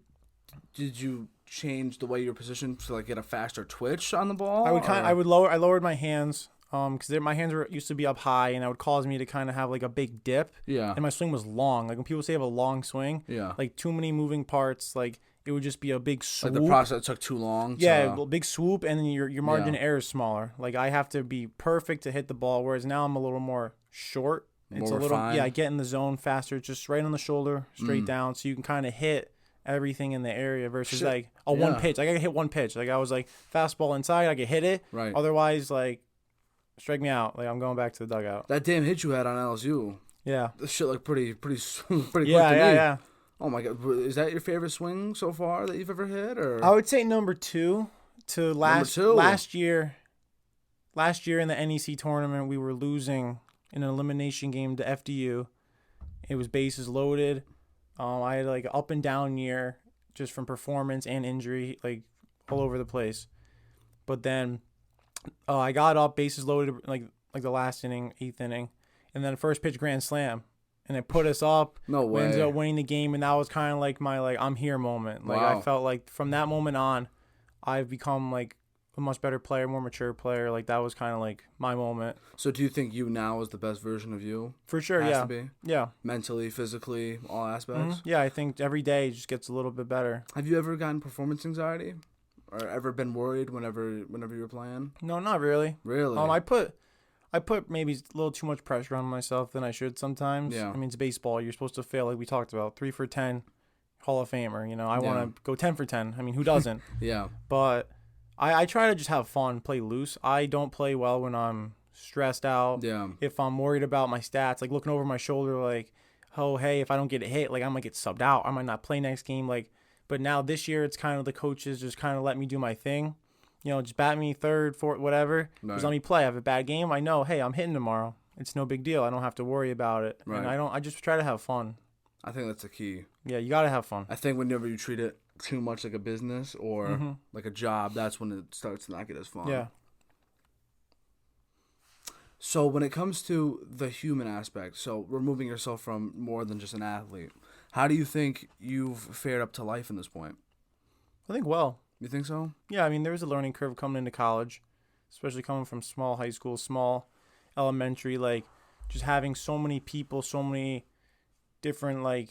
did you change the way you're positioned to like get a faster twitch on the ball?
I lowered my hands. Because my hands used to be up high, and that would cause me to kind of have like a big dip. Yeah. And my swing was long. Like when people say I have a long swing, like too many moving parts, like it would just be a big swoop.
Like the process took too long.
Yeah, big swoop, and then your margin of error is smaller. Like I have to be perfect to hit the ball, whereas now I'm a little more short. It's more refined. I get in the zone faster, just right on the shoulder, straight down, so you can kind of hit everything in the area versus like one pitch. Like I could hit one pitch. Like I was like fastball inside, I could hit it. Right. Otherwise, like. Strike me out. Like, I'm going back to the dugout.
That damn hit you had on LSU. Yeah. This shit looked pretty quick to me.
Yeah.
Oh, my God. Is that your favorite swing so far that you've ever hit? Or
I would say number two to last year. Last year in the NEC tournament, we were losing in an elimination game to FDU. It was bases loaded. I had, like, up and down year just from performance and injury, like, all over the place. But then... I got up, bases loaded, like the last inning, 8th inning, and then first pitch grand slam, and it put us up. No way. We ended up winning the game, and that was kind of like my I'm here moment. Like I felt like from that moment on, I've become like a much better player, more mature player. Like that was kind of like my moment.
So do you think you now is the best version of you?
For sure,
Has
yeah.
to be?
Yeah.
Mentally, physically, all aspects?
Yeah, I think every day just gets a little bit better.
Have you ever gotten performance anxiety? Or ever been worried whenever you were playing?
No, not really.
Really?
I put maybe a little too much pressure on myself than I should sometimes.
Yeah.
I mean, it's baseball. You're supposed to fail, like we talked about. 3 for 10, Hall of Famer. You know, I want to go 10 for 10. I mean, who doesn't?
Yeah.
But I try to just have fun, play loose. I don't play well when I'm stressed out.
Yeah.
If I'm worried about my stats, like looking over my shoulder, like, oh, hey, if I don't get a hit, like I might get subbed out. I might not play next game. Like, but now this year, it's kind of the coaches just kind of let me do my thing. You know, just bat me third, fourth, whatever. Just let me play. I have a bad game. I know, hey, I'm hitting tomorrow. It's no big deal. I don't have to worry about it.
Right.
And I just try to have fun.
I think that's the key.
Yeah, you got to have fun.
I think whenever you treat it too much like a business or like a job, that's when it starts to not get as fun.
Yeah.
So when it comes to the human aspect, so removing yourself from more than just an athlete, how do you think you've fared up to life in this point?
I think well.
You think so?
Yeah, I mean, there was a learning curve coming into college, especially coming from small high school, small elementary, like just having so many people, so many different like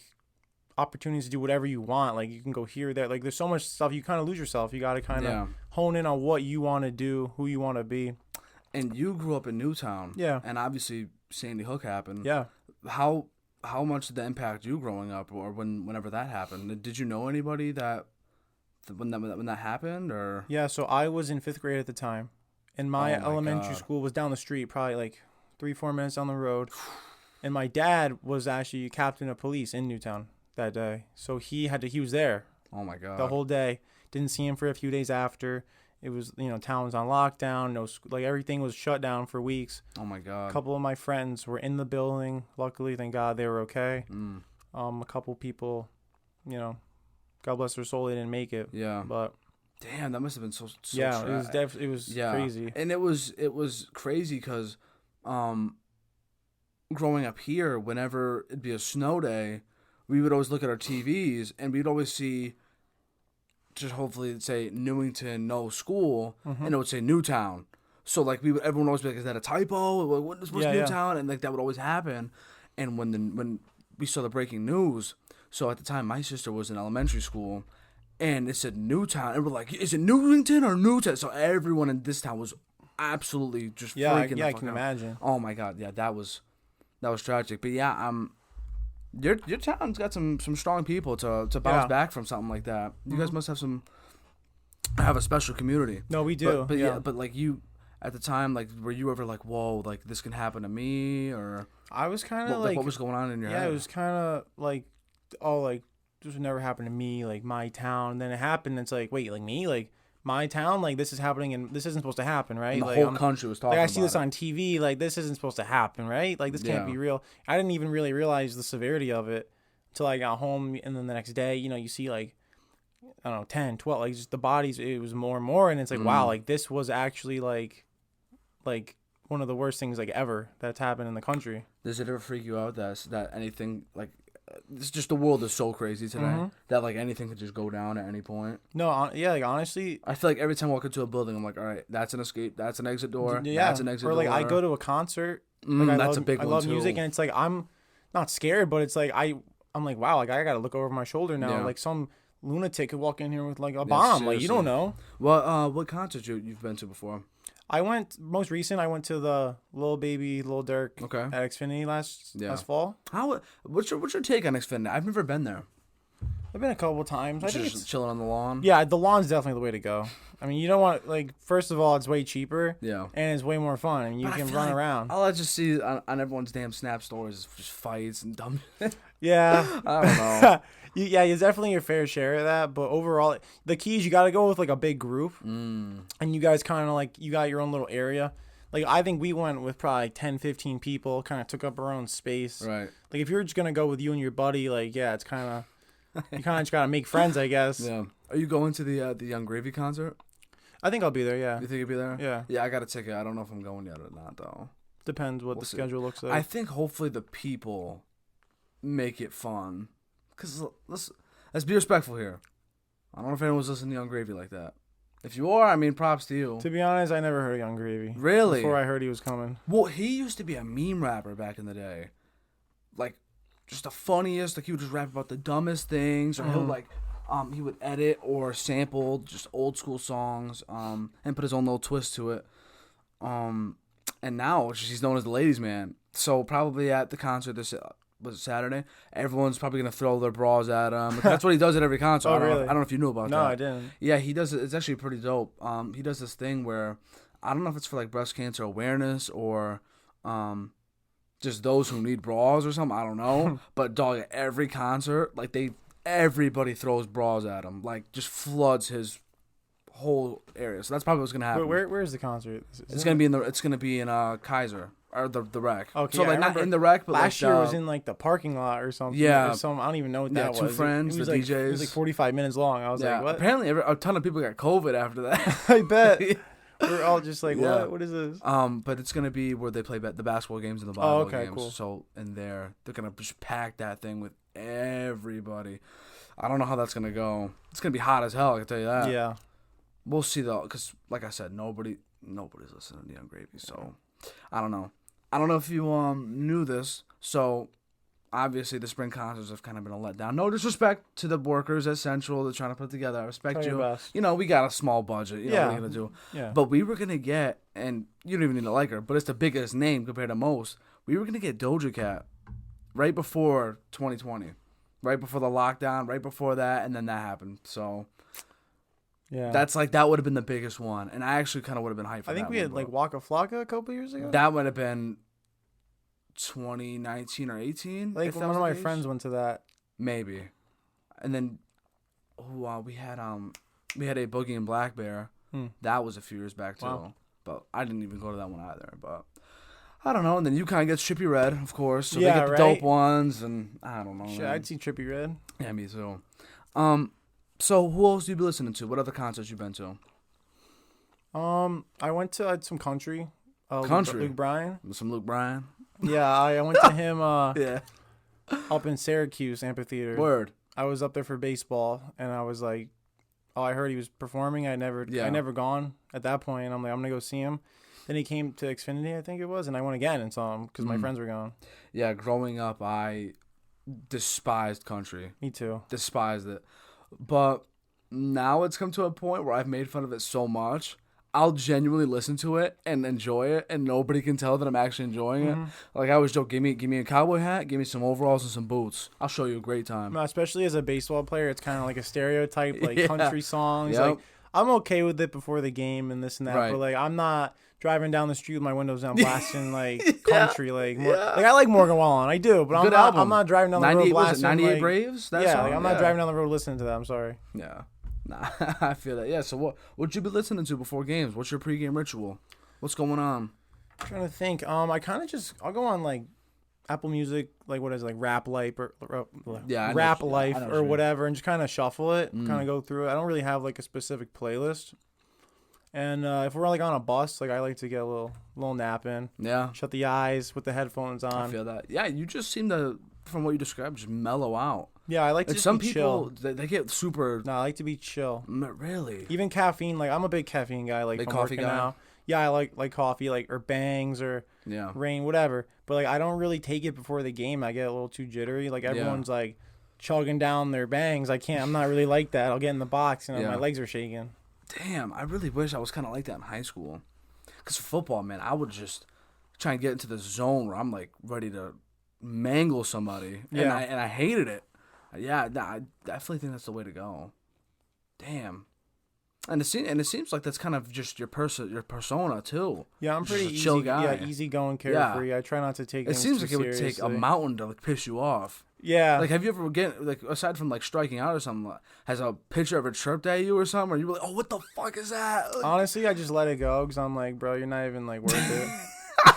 opportunities to do whatever you want. Like you can go here, there. Like there's so much stuff. You kind of lose yourself. You got to kind of hone in on what you want to do, who you want to be.
And you grew up in Newtown.
Yeah.
And obviously Sandy Hook happened.
Yeah.
How much did that impact you growing up, or whenever that happened? Did you know anybody that when that happened, or?
Yeah, so I was in 5th grade at the time, and my elementary school was down the street, probably like 3-4 minutes down the road. And my dad was actually captain of police in Newtown that day, so he was there.
Oh my God.
The whole day. Didn't see him for a few days after. It was, town was on lockdown. No, like everything was shut down for weeks.
Oh my God.
A couple of my friends were in the building. Luckily, thank God they were okay. A couple people, God bless their soul, they didn't make it.
Yeah.
But
damn, that must have been so
yeah, it was crazy.
And it was crazy because growing up here, whenever it'd be a snow day, we would always look at our TVs and we'd always see, just hopefully it'd say Newington, no school, and it would say Newtown. So like everyone would always be like, is that a typo? What's Newtown? And like that would always happen. And when we saw the breaking news, so at the time my sister was in elementary school, and it said Newtown, and we're like, is it Newington or Newtown? So everyone in this town was absolutely just freaking.
Yeah, I can imagine.
Oh my God, yeah, that was tragic. But yeah, your town's got some strong people to bounce back from something like that. You guys must have a special community.
No, we do.
But yeah, but like you at the time, like were you ever like, whoa, like this can happen to me, or
I was kind of like
what was going on in your head?
Yeah, it was kind of like, oh, like this would never happen to me, like my town. And then it happened. And it's like, wait, like me, like my town, like this is happening, and this isn't supposed to happen, right?
And the
like
whole country was talking.
Like I see
about
this on TV, like this isn't supposed to happen, right? Like this can't be real. I didn't even really realize the severity of it until I got home, and then the next day, you see like, I don't know, 10, 12, like just the bodies. It was more and more, and it's like, wow, like this was actually like one of the worst things like ever that's happened in the country.
Does it ever freak you out that anything like? It's just the world is so crazy today that like anything could just go down at any point.
No, yeah, like honestly,
I feel like every time I walk into a building, I'm like, all right, that's an escape, that's an exit door, that's an exit door.
Or like I go to a concert, like
that's a big one too.
I love music, and it's like I'm not scared, but it's like I'm like, wow, like I gotta look over my shoulder now.
Yeah.
Like some lunatic could walk in here with like a bomb. Like you don't know.
Well, what concerts you've been to before?
I went to the Lil Baby, Lil Durk at Xfinity last fall.
What's your take on Xfinity? I've never been there.
I've been a couple times. I think
just chilling on the lawn.
Yeah, the lawn's definitely the way to go. I mean, you don't want like first of all, it's way cheaper.
Yeah,
and it's way more fun. I mean, you can run around.
All I just see on everyone's damn Snap stories is just fights and dumb.
Yeah,
I don't know.
It's definitely your fair share of that. But overall, the key is you got to go with like a big group, and you guys kind of like you got your own little area. Like I think we went with probably 10, 15 people, kind of took up our own space.
Right.
Like if you're just gonna go with you and your buddy, like it's kind of you kind of just gotta make friends, I guess.
Yeah. Are you going to the Young Gravy concert?
I think I'll be there. Yeah.
You think you'll be there?
Yeah.
Yeah, I got a ticket. I don't know if I'm going yet or not though.
Depends what the schedule looks like.
I think hopefully the people make it fun. Cause let's be respectful here. I don't know if anyone's listening to Young Gravy like that. If you are, I mean, props to you.
To be honest, I never heard of Young Gravy.
Really?
Before I heard he was coming.
Well, he used to be a meme rapper back in the day. Like, just the funniest. Like, he would just rap about the dumbest things. Or he'll, like, he would edit or sample just old school songs and put his own little twist to it. And now, he's known as the ladies' man. So, probably at the concert this... was it Saturday? Everyone's probably gonna throw their bras at him. That's what he does at every concert.
Oh, really?
I don't know if you knew about that.
No, I didn't.
Yeah, he does it. It's actually pretty dope. He does this thing where I don't know if it's for like breast cancer awareness or just those who need bras or something. I don't know. But dog, at every concert, like everybody throws bras at him. Like just floods his whole area. So that's probably what's gonna happen.
Where is the concert?
It's gonna be in Kaiser. Or the rec.
Okay,
so like not in the rec, but
last
like,
year was in like the parking lot or something.
Yeah,
or some I don't even know what that was.
Two friends,
it was
the
like,
DJs.
It was like 45 minutes long. I was like, what?
Apparently, a ton of people got COVID after that.
I bet. We're all just like, what? What is this?
But it's gonna be where they play the basketball games and the volleyball games.
Cool.
So in there, they're gonna just pack that thing with everybody. I don't know how that's gonna go. It's gonna be hot as hell. I can tell you that.
Yeah.
We'll see though, because like I said, nobody's listening to Young Gravy. So I don't know. I don't know if you knew this. So obviously the spring concerts have kind of been a letdown. No disrespect to the workers at Central. They're trying to put together. I respect you. You know, we got a small budget. You know what are you gonna do?
Yeah.
But we were gonna get, and you don't even need to like her, but it's the biggest name compared to most. We were gonna get Doja Cat right before 2020, right before the lockdown, right before that, and then that happened. So.
Yeah,
that would have been the biggest one, and I actually kind of would have been hyped for that.
I think we had like Waka Flocka a couple years ago.
That would have been 2019 or 18.
Like one of my friends went to that.
Maybe, and then we had a Boogie and Black Bear. That was a few years back too, but I didn't even go to that one either. But I don't know. And then you kind of get Trippie Redd, of course. So they get the dope ones, and I don't know.
Shit, I'd see Trippie Redd.
Yeah, me too. So who else do you be listening to? What other concerts you been to?
I went to some country. Luke Bryan.
Some Luke Bryan.
Yeah, I went to him.
Yeah.
Up in Syracuse Amphitheater.
Word.
I was up there for baseball, and I was like, oh, I heard he was performing. I never gone at that point. And I'm like, I'm gonna go see him. Then he came to Xfinity, I think it was, and I went again and saw him because my friends were gone. Yeah,
growing up, I despised country.
Me too.
Despised it. But now it's come to a point where I've made fun of it so much, I'll genuinely listen to it and enjoy it, and nobody can tell that I'm actually enjoying it. Like I always joke, give me a cowboy hat, give me some overalls and some boots. I'll show you a great time.
Especially as a baseball player, it's kind of like a stereotype, like country songs. Yep. Like I'm okay with it before the game and this and that, but like I'm not driving down the street with my windows down blasting like country, like like I like Morgan Wallen, I do, but I'm not driving down the road blasting 98 like,
Braves.
That song? Like, I'm not driving down the road listening to that. I'm sorry.
Yeah, nah, I feel that. Yeah, so what you be listening to before games? What's your pregame ritual? What's going on?
I'm trying to think. I kind of I'll go on like Apple Music, like what is it, like Rap Life or Rap Life or whatever, and just kind of shuffle it, kind of go through it. I don't really have like a specific playlist. And if we're like on a bus, like I like to get a little nap in. Yeah. Shut the eyes with the headphones on.
I feel that. Yeah, you just seem to, from what you described, just mellow out.
Yeah, I like to
some
be
people,
chill.
They get super.
No, I like to be chill.
Really?
Even caffeine. Like I'm a big caffeine guy. Like
big coffee guy.
Now. Yeah, I like coffee, like or Bangs or Rain, whatever. But like I don't really take it before the game. I get a little too jittery. Like everyone's like chugging down their Bangs. I can't. I'm not really like that. I'll get in the box and my legs are shaking.
Damn, I really wish I was kind of like that in high school. Because for football, man, I would just try and get into the zone where I'm like ready to mangle somebody. Yeah. And I hated it. Yeah, I definitely think that's the way to go. Damn. And it seems like that's kind of just your persona too.
Yeah, I'm pretty easy, chill guy. Yeah, easygoing, carefree. I try not to take.
It seems like it would take a mountain to like piss you off.
Yeah.
Like, have you ever aside from like striking out or something, has a pitcher ever chirped at you or something? Or you were like, oh, what the fuck is that? Like,
honestly, I just let it go because I'm like, bro, you're not even like worth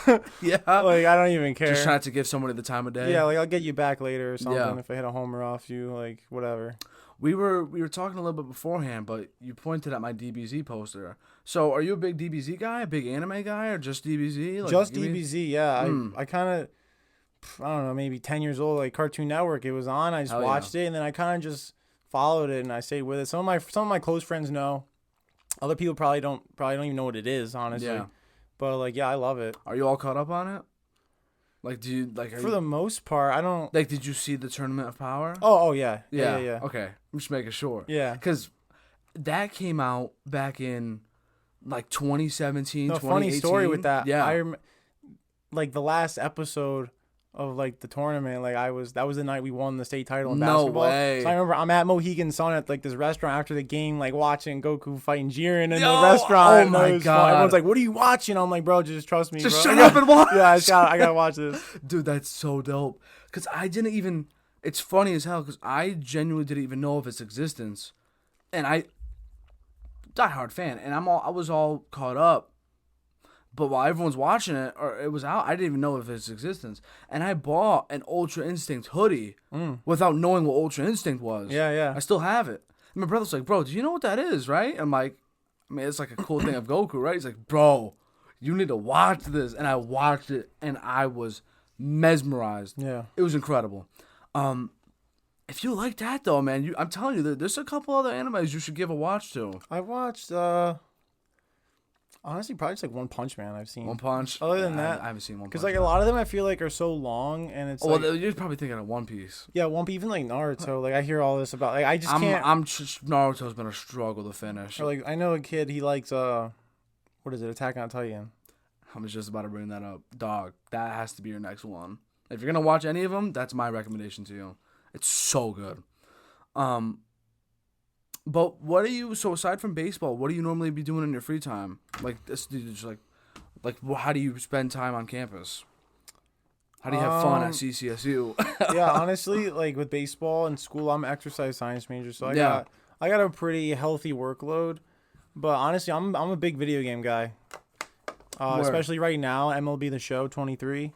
it.
Yeah.
Like I don't even care.
Just trying to give somebody the time of day.
Yeah, like I'll get you back later or something if I hit a homer off you, like whatever.
We were talking a little bit beforehand, but you pointed at my DBZ poster. So, are you a big DBZ guy, a big anime guy, or just DBZ? Like,
just DBZ, yeah. I kind of, I don't know, maybe 10 years old, like Cartoon Network. It was on. I just watched it, and then I kind of just followed it, and I stayed with it. Some of my close friends know. Other people probably don't even know what it is, honestly.
Yeah.
But like, yeah, I love it.
Are you all caught up on it? Like, do you like?
For the most part, I don't.
Like, did you see the Tournament of Power?
Oh yeah. Yeah.
Okay, I'm just making sure.
Yeah.
Because that came out back in like 2017,
No,
2018.
funny story with that.
Yeah.
Like the last episode of like the tournament, like that was the night we won the state title in
No
basketball.
way.
So I remember I'm at Mohegan Sun at like this restaurant after the game, like watching Goku fighting Jiren in
Yo,
the restaurant.
oh
and
my
it was fun.
God.
Everyone's like, "What are you watching?" I'm like, "Bro, just trust me.
Just
bro."
shut up and watch.
Yeah, I gotta watch this.
Dude, that's so dope. Because I didn't even. It's funny as hell because I genuinely didn't even know of its existence, and diehard fan, and I was all caught up. But while everyone's watching it, or it was out, I didn't even know of its existence. And I bought an Ultra Instinct hoodie without knowing what Ultra Instinct was.
Yeah.
I still have it. And my brother's like, "Bro, do you know what that is, right?" I'm like, I mean, it's like a cool thing of Goku, right? He's like, "Bro, you need to watch this." And I watched it, and I was mesmerized.
Yeah.
It was incredible. If you like that, though, man, I'm telling you, there's a couple other animes you should give a watch to.
I watched honestly probably just like One Punch Man I've seen.
One Punch.
Other than that,
I haven't seen One Punch.
Because like a lot of them I feel like are so long and it's
well, you're probably thinking of One Piece.
yeah, One Piece, even like Naruto. Like I hear all this about like I just can't.
Naruto's been a struggle to finish.
Or like I know a kid, he likes what is it, Attack on Titan.
I was just about to bring that up. Dog, that has to be your next one. If you're gonna watch any of them, that's my recommendation to you. It's so good. But what are you? So aside from baseball, what do you normally be doing in your free time? Like this, just like how do you spend time on campus? How do you have fun at CCSU?
Yeah, honestly, like with baseball and school, I'm an exercise science major, so I got a pretty healthy workload. But honestly, I'm a big video game guy. Especially right now, MLB The Show 23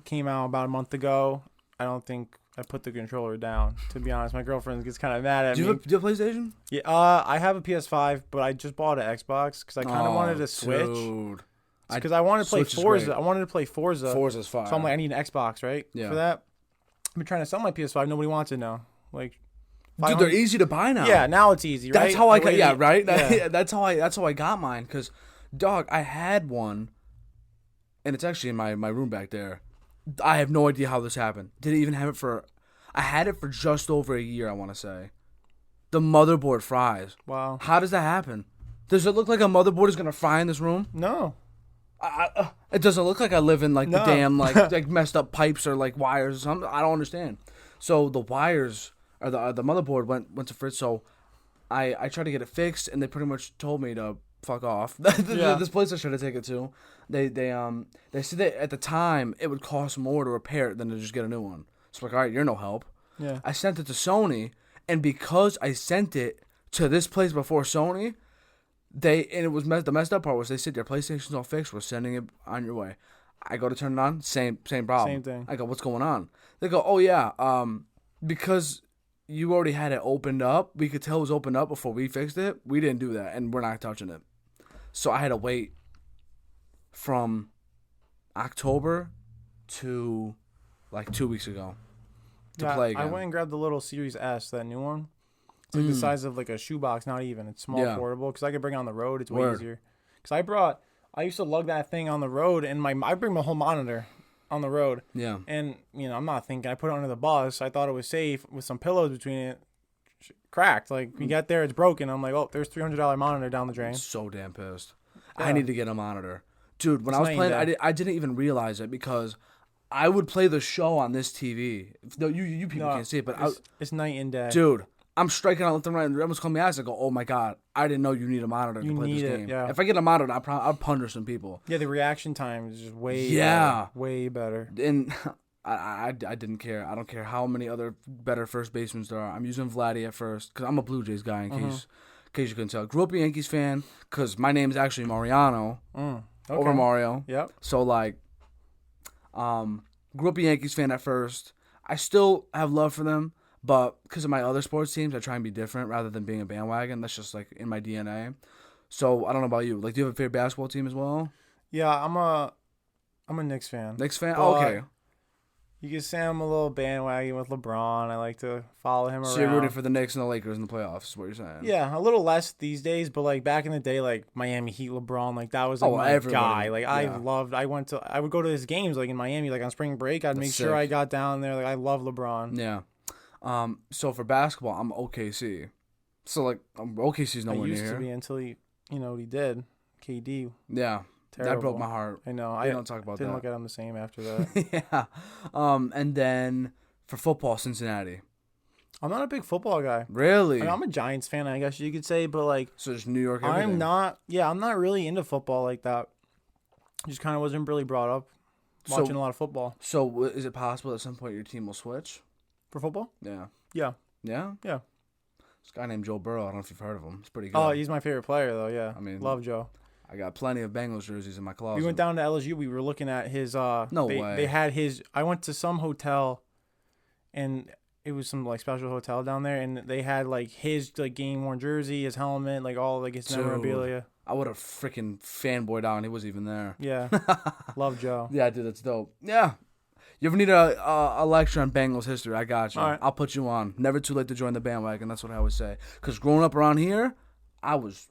came out about a month ago. I don't think I put the controller down, to be honest. My girlfriend gets kind of mad at me.
Do you have a PlayStation?
Yeah, I have a PS5, but I just bought an Xbox because I kind of wanted to switch.
Dude.
Because I wanted to play
Switch is
Forza.
great.
I wanted to play Forza.
Forza's fire.
So I'm like, I need an Xbox, right?
Yeah.
For that. I've been trying to sell my PS5. Nobody wants it now. Like,
dude, they're easy to buy now.
yeah, now it's easy, right?
That's how I got. Yeah, right.
Yeah.
That's how I got mine. Cause, dog, I had one, and it's actually in my room back there. I have no idea how this happened. Didn't even have it for. I had it for just over a year. I want to say, the motherboard fries.
Wow.
How does that happen? Does it look like a motherboard is gonna fry in this room?
No.
It doesn't look like I live in like the
No.
damn like messed up pipes or like wires or something. I don't understand. So the wires or the motherboard went to Fritz. So I tried to get it fixed, and they pretty much told me to fuck off.
Yeah.
This place I should have taken it to. They said that at the time it would cost more to repair it than to just get a new one. So like, all right, you're no help.
Yeah.
I sent it to Sony, and because I sent it to this place before Sony, the messed up part was they said your PlayStation's all fixed. We're sending it on your way. I go to turn it on, same problem.
Same thing.
I go, what's going on? They go, oh yeah, because you already had it opened up. We could tell it was opened up before we fixed it. We didn't do that, and we're not touching it. So I had to wait from October to like 2 weeks ago to play again.
I went and grabbed the little Series S, that new one. It's like the size of like a shoebox, not even. It's small, portable, because I could bring it on the road. It's way easier. Because I used to lug that thing on the road, and I bring my whole monitor on the road.
Yeah.
And, I'm not thinking. I put it under the bus. I thought it was safe with some pillows between it. Cracked. Like, we get there, it's broken. I'm like, oh, there's $300 monitor down the drain.
I'm so damn pissed.
Yeah.
I need to get a monitor. Dude, when
It's
I was
night
playing,
and day.
I didn't even realize it because I would play the show on this TV. No, you people can't see it, but
It's night and day.
dude, I'm striking out left and right, and everyone's calling me out. I go, oh my god, I didn't know you need a monitor to play this game.
Yeah.
If I get a monitor, I'll punish some people.
Yeah, the reaction time is just way
Yeah.
better. Way better.
And I didn't care. I don't care how many other better first basemen there are. I'm using Vladdy at first because I'm a Blue Jays guy. In case you couldn't tell, grew up a Yankees fan because my name is actually Mariano over Mario.
Yep.
So like, grew up a Yankees fan at first. I still have love for them, but because of my other sports teams, I try and be different rather than being a bandwagon. That's just like in my DNA. So I don't know about you. Like, do you have a favorite basketball team as well?
Yeah, I'm a Knicks fan.
Knicks fan?
But,
Okay.
You can say I'm a little bandwagon with LeBron. I like to follow him around.
So you're rooting for the Knicks and the Lakers in the playoffs, is what you're saying?
Yeah, a little less these days, but like back in the day, like Miami Heat, LeBron, like that was like my guy. Like I would go to his games like in Miami, like on spring break. I'd make sure I got down there. Like I love LeBron.
Yeah. So for basketball, I'm OKC. So like OKC's nowhere near.
I used to be until he what he did. KD.
Yeah.
Terrible.
That broke my heart.
I know.
I don't talk about that.
Didn't look at him the same after that.
Yeah. And then for football, Cincinnati.
I'm not a big football guy.
Really?
I mean, I'm a Giants fan, I guess you could say, but like.
So just New York. Everything.
I'm not really into football like that. Just kind of wasn't really brought up watching a lot of football.
So is it possible at some point your team will switch?
For football?
Yeah.
Yeah.
Yeah?
Yeah.
This guy named Joe Burrow. I don't know if you've heard of him. He's pretty good.
Oh, he's my favorite player, though. Yeah.
I mean,
love Joe.
I got plenty of Bengals jerseys in my closet.
We went down to LSU. We were looking at his.
No way.
They had his. I went to some hotel, and it was some like special hotel down there, and they had like his like game worn jersey, his helmet, like all like his memorabilia.
I would have freaking fanboyed out, and he wasn't even there.
Yeah. Love Joe.
Yeah, dude, that's dope. Yeah. You ever need a lecture on Bengals history? I got you.
All right.
I'll put you on. Never too late to join the bandwagon. That's what I always say. Because growing up around here, I was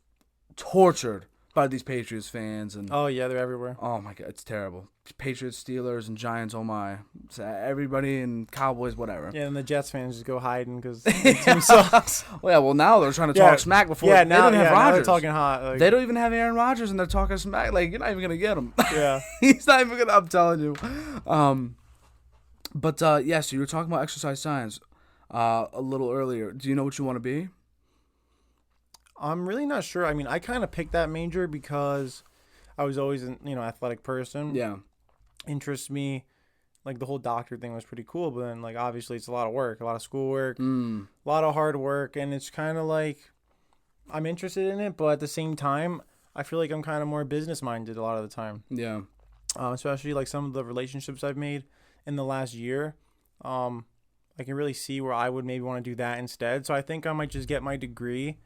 tortured by these Patriots fans. And
oh, yeah, they're everywhere.
oh, my God. It's terrible. Patriots, Steelers, and Giants, oh, my. It's everybody and Cowboys, whatever.
Yeah, and the Jets fans just go hiding because the team sucks.
Well, yeah, well, now they're trying to talk smack before.
Yeah,
they don't have
now
Rodgers.
they're talking hot. Like,
they don't even have Aaron Rodgers, and they're talking smack. Like, you're not even going to get him.
Yeah.
He's not even going to, I'm telling you. But, so you were talking about exercise science a little earlier. Do you know what you want to be?
I'm really not sure. I mean, I kind of picked that major because I was always an athletic person.
Yeah.
Interests me. Like, the whole doctor thing was pretty cool, but then, like, obviously it's a lot of work, a lot of schoolwork, a lot of hard work, and it's kind of like I'm interested in it, but at the same time, I feel like I'm kind of more business-minded a lot of the time.
Yeah.
Especially, like, some of the relationships I've made in the last year, I can really see where I would maybe want to do that instead. So I think I might just get my degree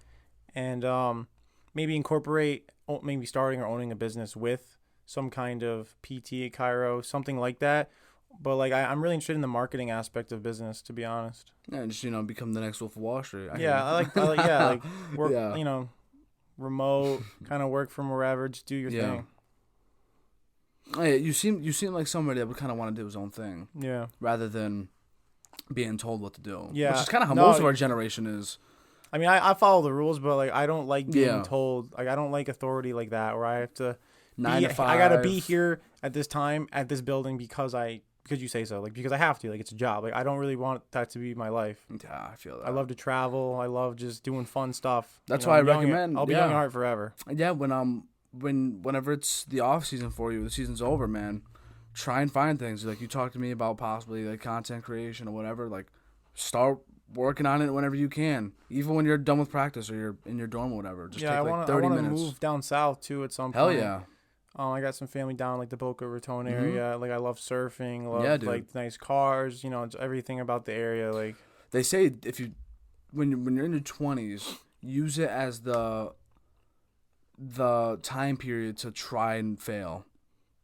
and maybe incorporate maybe starting or owning a business with some kind of PT, chiro, something like that. But like I'm really interested in the marketing aspect of business, to be honest.
Yeah, just become the next Wolf of Wall Street.
I like work, remote, kind of work from wherever, just do your thing.
Hey, you seem like somebody that would kind of want to do his own thing.
Yeah.
Rather than being told what to do.
Yeah.
Which is kind of how most of our generation is.
I mean, I follow the rules, but like I don't like being told. Like I don't like authority like that, where I have to
9 to 5.
I gotta be here at this time at this building because you say so. Like because I have to. Like it's a job. Like I don't really want that to be my life.
Yeah, I feel that.
I love to travel. I love just doing fun stuff.
That's why I recommend.
I'll be young at heart forever.
Yeah, whenever it's the off season for you, the season's over, man. Try and find things. Like you talked to me about possibly like content creation or whatever. Like start working on it whenever you can. Even when you're done with practice or you're in your dorm or whatever. Just take like 30 minutes. I want to
move down south too at some point.
Hell yeah.
I got some family down like the Boca Raton area. Like I love surfing. Love like nice cars. It's everything about the area. Like
they say, when you're in your 20s, use it as the time period to try and fail.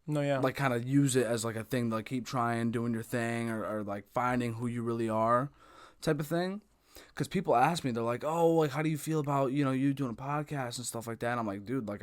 No, yeah.
Like kind of use it as like a thing to like keep trying, doing your thing, or like finding who you really are, type of thing. Because people ask me, they're like, "Oh, like how do you feel about you doing a podcast and stuff like that?" And I'm like, dude, like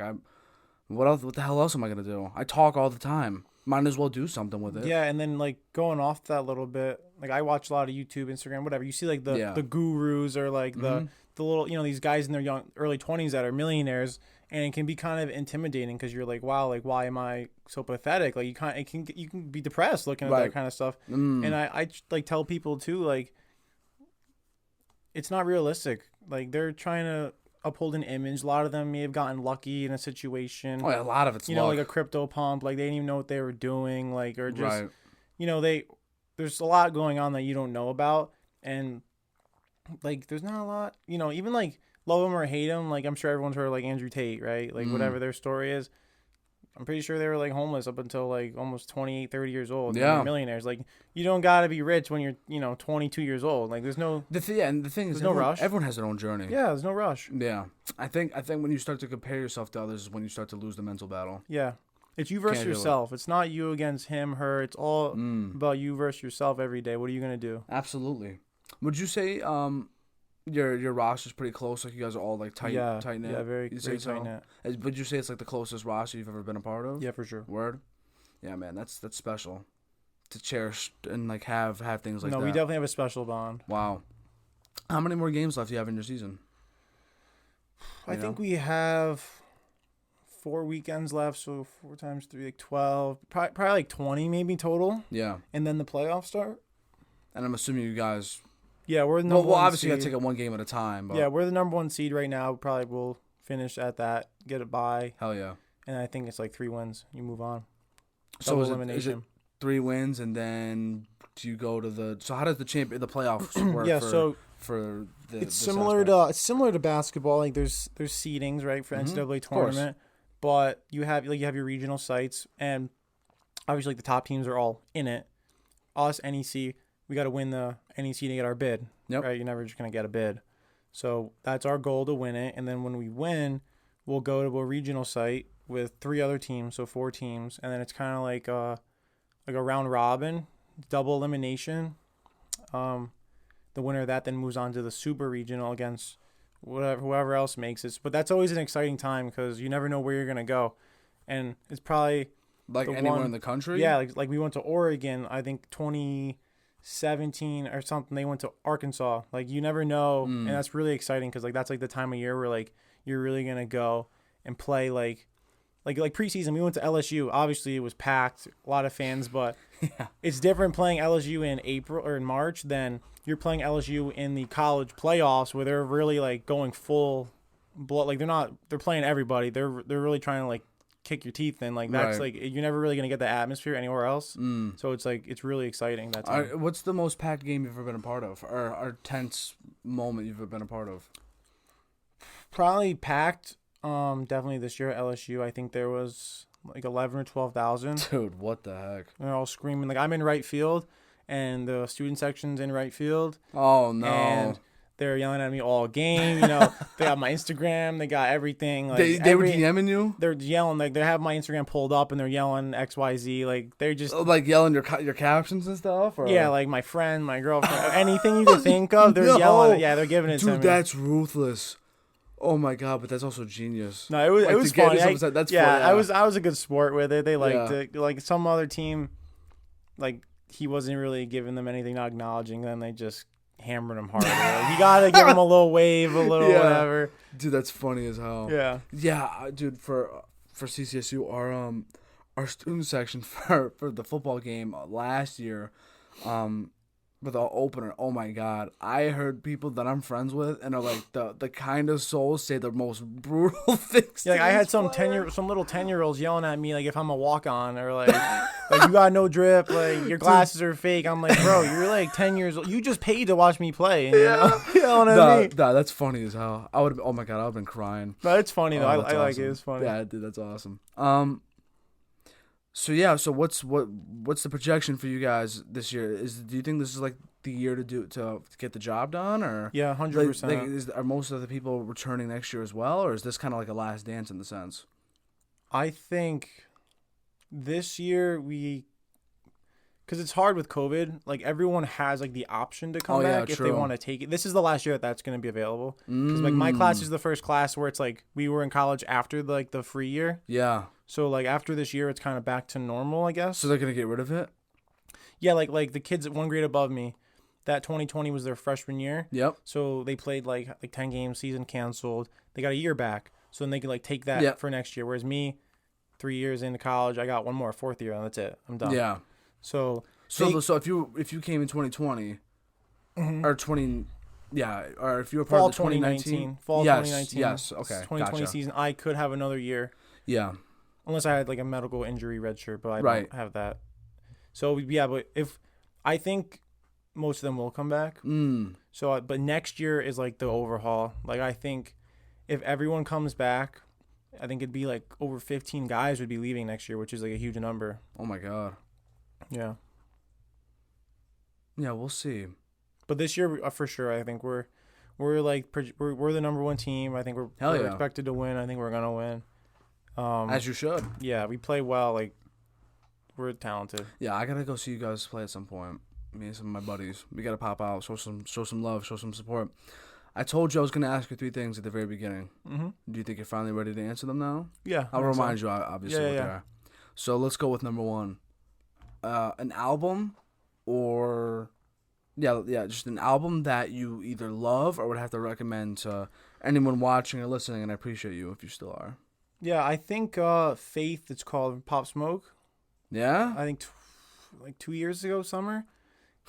what the hell else am I gonna do? I talk all the time. Might as well do something with it.
Yeah, and then like going off that a little bit, like I watch a lot of YouTube, Instagram, whatever. You see like the gurus or like the little these guys in their early 20s that are millionaires, and it can be kind of intimidating because you're like, wow, like why am I so pathetic? Like you can be depressed looking at that kind of stuff. And I like tell people too, like it's not realistic. Like they're trying to uphold an image. A lot of them may have gotten lucky in a situation.
Oh, yeah, a lot of it's luck.
Like a crypto pump. Like they didn't even know what they were doing. Like or just there's a lot going on that you don't know about, and like there's not a lot. Even like love them or hate them. Like I'm sure everyone's heard of, like Andrew Tate, right? Like whatever their story is. I'm pretty sure they were like homeless up until like almost 28, 30 years old. Yeah. They're millionaires. Like you don't got to be rich when you're 22 years old. Like there's no
and the thing is
no rush.
Everyone has their own journey.
Yeah, there's no rush.
Yeah. I think when you start to compare yourself to others is when you start to lose the mental battle.
Yeah. It's you versus
Can't do it.
yourself. It's not you against him, her. It's all about you versus yourself every day. What are you gonna do?
Absolutely. Would you say your roster's pretty close? Like you guys are all like tight knit.
Yeah, very
You say
tight knit.
Would you say it's like the closest roster you've ever been a part of?
Yeah, for sure.
Word. Yeah, man, that's special to cherish and like have things like that.
No, we definitely have a special bond.
Wow. How many more games left do you have in your season?
I think we have 4 weekends left, so 4 times 3, like 12. Probably like 20 maybe total.
Yeah.
And then the playoffs start.
And I'm assuming you guys.
Yeah, we're the number
Well,
one
obviously you
seed.
got to take it one game at a time. But
Yeah, we're the number 1 seed right now. Probably will finish at that, get it by.
hell yeah.
And I think it's like 3 wins. You move on.
So
Double
is
elimination.
it 3 wins and then do you go to the? So how does the playoffs work?
Yeah,
for the
it's similar to basketball. Like there's seedings, right, for NCAA tournament, but you have your regional sites, and obviously like, the top teams are all in it. Us NEC, we got to win the NEC to get our bid.
Yep.
Right, you're never just gonna get a bid. So that's our goal, to win it, and then when we win, we'll go to a regional site with 3 other teams, so 4 teams, and then it's kind of like a round robin, double elimination. The winner of that then moves on to the super regional against whoever else makes it. But that's always an exciting time because you never know where you're gonna go, and it's probably
like anywhere in the country.
Yeah, like we went to Oregon, I think 2017 or something. They went to Arkansas. Like you never know, and that's really exciting because like that's like the time of year where like you're really gonna go and play like preseason. We went to LSU. Obviously, it was packed, a lot of fans, but it's different playing LSU in April or in March than you're playing LSU in the college playoffs where they're really like going full blood. Like they're playing everybody. They're really trying to like kick your teeth in. Like that's like you're never really gonna get the atmosphere anywhere else. So it's like it's really exciting. That time.
What's the most packed game you've ever been a part of, or tense moment you've ever been a part of?
Probably packed. Definitely this year at LSU. I think there was like 11 or 12,000.
Dude, what the heck?
They're all screaming. Like I'm in right field, and the student section's in right field.
Oh no!
And they're yelling at me all game. You know, they got my Instagram. They got everything. Like
they were DMing you.
They're yelling. Like they have my Instagram pulled up, and they're yelling XYZ. Like they're just
like yelling your captions and stuff. Or?
Yeah, like my friend, my girlfriend, anything you can think of. They're yelling. Yeah, they're giving it to me.
Dude, that's ruthless. Oh my god, but that's also genius.
No, it was funny.
That's
yeah,
funny.
I was a good sport with it. They liked it. Like some other team, like he wasn't really giving them anything, not acknowledging them. They just hammered him harder. Like, you gotta give him a little wave, a little whatever.
Dude, that's funny as hell. Yeah, dude. For CCSU, our student section for the football game last year, for the opener, oh my god, I heard people that I'm friends with and are like the kind of souls say the most brutal things.
Yeah, like I had some little 10-year-olds yelling at me like if I'm a walk on or like you got no drip, like your glasses are fake. I'm like, bro, you're like 10 years old. You just paid to watch me play. And, yelling at me.
Nah, that's funny as hell. I would. Oh my god, I would have been crying.
But it's funny though. I
awesome.
like it. It's funny.
Yeah, dude, that's awesome. So yeah, so what's the projection for you guys this year? Do you think this is like the year to get the job done, or
100%?
Are most of the people returning next year as well, or is this kind of like a last dance in the sense?
I think this year because it's hard with COVID. Like everyone has like the option to come back if they want to take it. This is the last year that's going to be available. Because like my class is the first class where it's like we were in college after like the free year.
Yeah.
So like after this year, it's kind of back to normal, I guess.
So they're gonna get rid of it.
Yeah, like the kids at one grade above me, that 2020 was their freshman year.
Yep.
So they played like 10 games, season canceled. They got a year back, so then they could like take that for next year. Whereas me, 3 years into college, I got one more, 4th year, and that's it. I'm done.
Yeah.
So
if you came in 2020 or 20. Yeah, or if you were part of the 2019.
Fall 2019.
Yes, okay.
2020 season, I could have another year.
Yeah.
Unless I had like a medical injury redshirt, but I don't have that. So yeah, but I think most of them will come back. So, but next year is like the overhaul. Like I think if everyone comes back, I think it'd be like over 15 guys would be leaving next year, which is like a huge number.
Oh my god.
Yeah.
Yeah, we'll see.
But this year, for sure, I think we're the number 1 team. I think we're expected to win. I think we're gonna win.
As you should.
Yeah, we play well. Like, we're talented.
Yeah, I gotta go see you guys play at some point. Me and some of my buddies. We gotta pop out, show some love, show some support. I told you I was gonna ask you 3 things at the very beginning.
Mm-hmm.
Do you think you're finally ready to answer them now?
Yeah.
I'll remind you, obviously, what they
Yeah.
are. So let's go with number 1. An album or... Yeah, just an album that you either love or would have to recommend to anyone watching or listening, and I appreciate you if you still are.
Yeah, I think Faith, it's called Pop Smoke.
Yeah?
I think like 2 years ago, summer.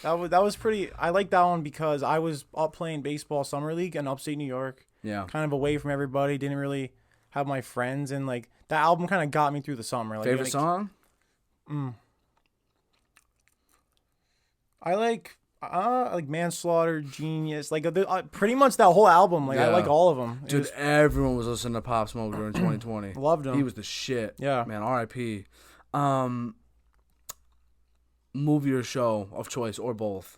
That was pretty... I like that one because I was up playing baseball summer league in upstate New York.
Yeah.
Kind of away from everybody, didn't really have my friends, and like that album kind of got me through the summer. Like,
Favorite song?
I like Manslaughter, Genius, like pretty much that whole album. Like, I like all of them.
Dude, everyone was listening to Pop Smoke during 2020.
Loved him.
He was the shit.
Yeah.
Man, R.I.P. Movie or show of choice, or both?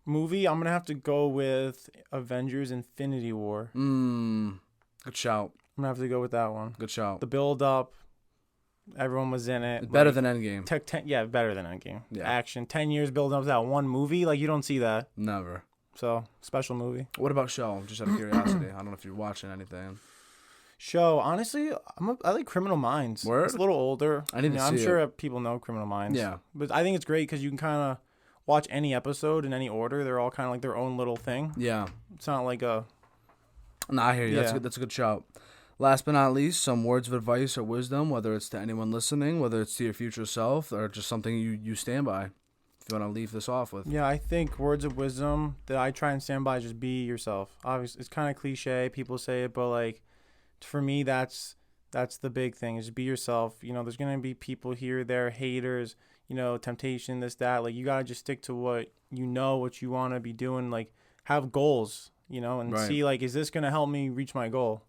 Movie, I'm gonna have to go with Avengers: Infinity War.
Good shout.
I'm gonna have to go with that one.
Good shout.
The build up, everyone was in it.
It's better than Endgame.
Better than Endgame.
Yeah.
Action. 10 years building up to that one movie. Like, you don't see that.
Never.
So, special movie.
What about show? Just out of curiosity. I don't know if you're watching anything.
Show, honestly, I like Criminal Minds.
Word?
It's a little older.
I need to see
I'm
it.
sure people know Criminal Minds.
Yeah.
But I think it's great because you can kind of watch any episode in any order. They're all kind of like their own little thing.
Yeah.
It's not like a...
No, I hear you.
Yeah.
That's a good shout. Last but not least, some words of advice or wisdom, whether it's to anyone listening, whether it's to your future self, or just something you stand by. If you want to leave this off with.
Yeah, I think words of wisdom that I try and stand by is just be yourself. Obviously, it's kind of cliche. People say it, but like, for me, that's the big thing, is be yourself. You know, there's going to be people here, there, haters, you know, temptation, this, that. Like, you got to just stick to what you know, what you want to be doing. Like, have goals, you know, and see, like, is this going to help me reach my goal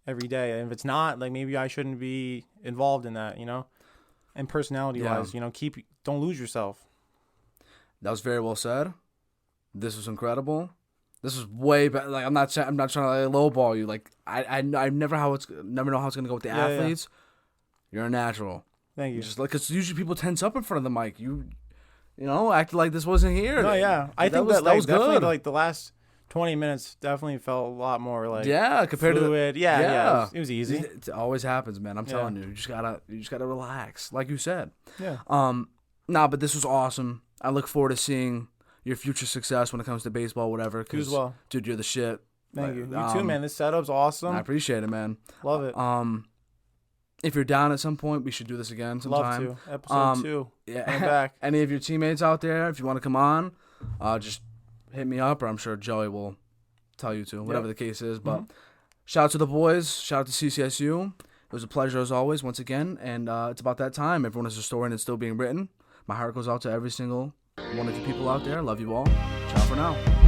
every day? And if it's not, like, maybe I shouldn't be involved in that, you know? And personality-wise, you know, don't lose yourself.
That was very well said. This was incredible. This was way better. Like, I'm not trying to lowball you. Like, I never know how it's gonna go with the athletes. Yeah. You're a natural.
Thank you.
Just like, cause usually people tense up in front of the mic. You know, acted like this wasn't here.
No, yeah. I think that was definitely good. Like, the last 20 minutes definitely felt a lot more like
compared
fluid.
to
Yeah. It was easy.
It always happens, man. I'm telling you. You just gotta relax, like you said.
Yeah.
But this was awesome. I look forward to seeing your future success when it comes to baseball, whatever.
You as well.
Dude, you're the shit.
Thank you. You too, man. This setup's awesome.
I appreciate it, man.
Love it.
If you're down at some point, we should do this again sometime.
Love to. Episode 2.
Yeah.
Coming back.
Any of your teammates out there, if you want to come on, just hit me up, or I'm sure Joey will tell you to, whatever the case is. But shout out to the boys. Shout out to CCSU. It was a pleasure as always, once again. And it's about that time. Everyone has a story and it's still being written. My heart goes out to every single one of you people out there. Love you all. Ciao for now.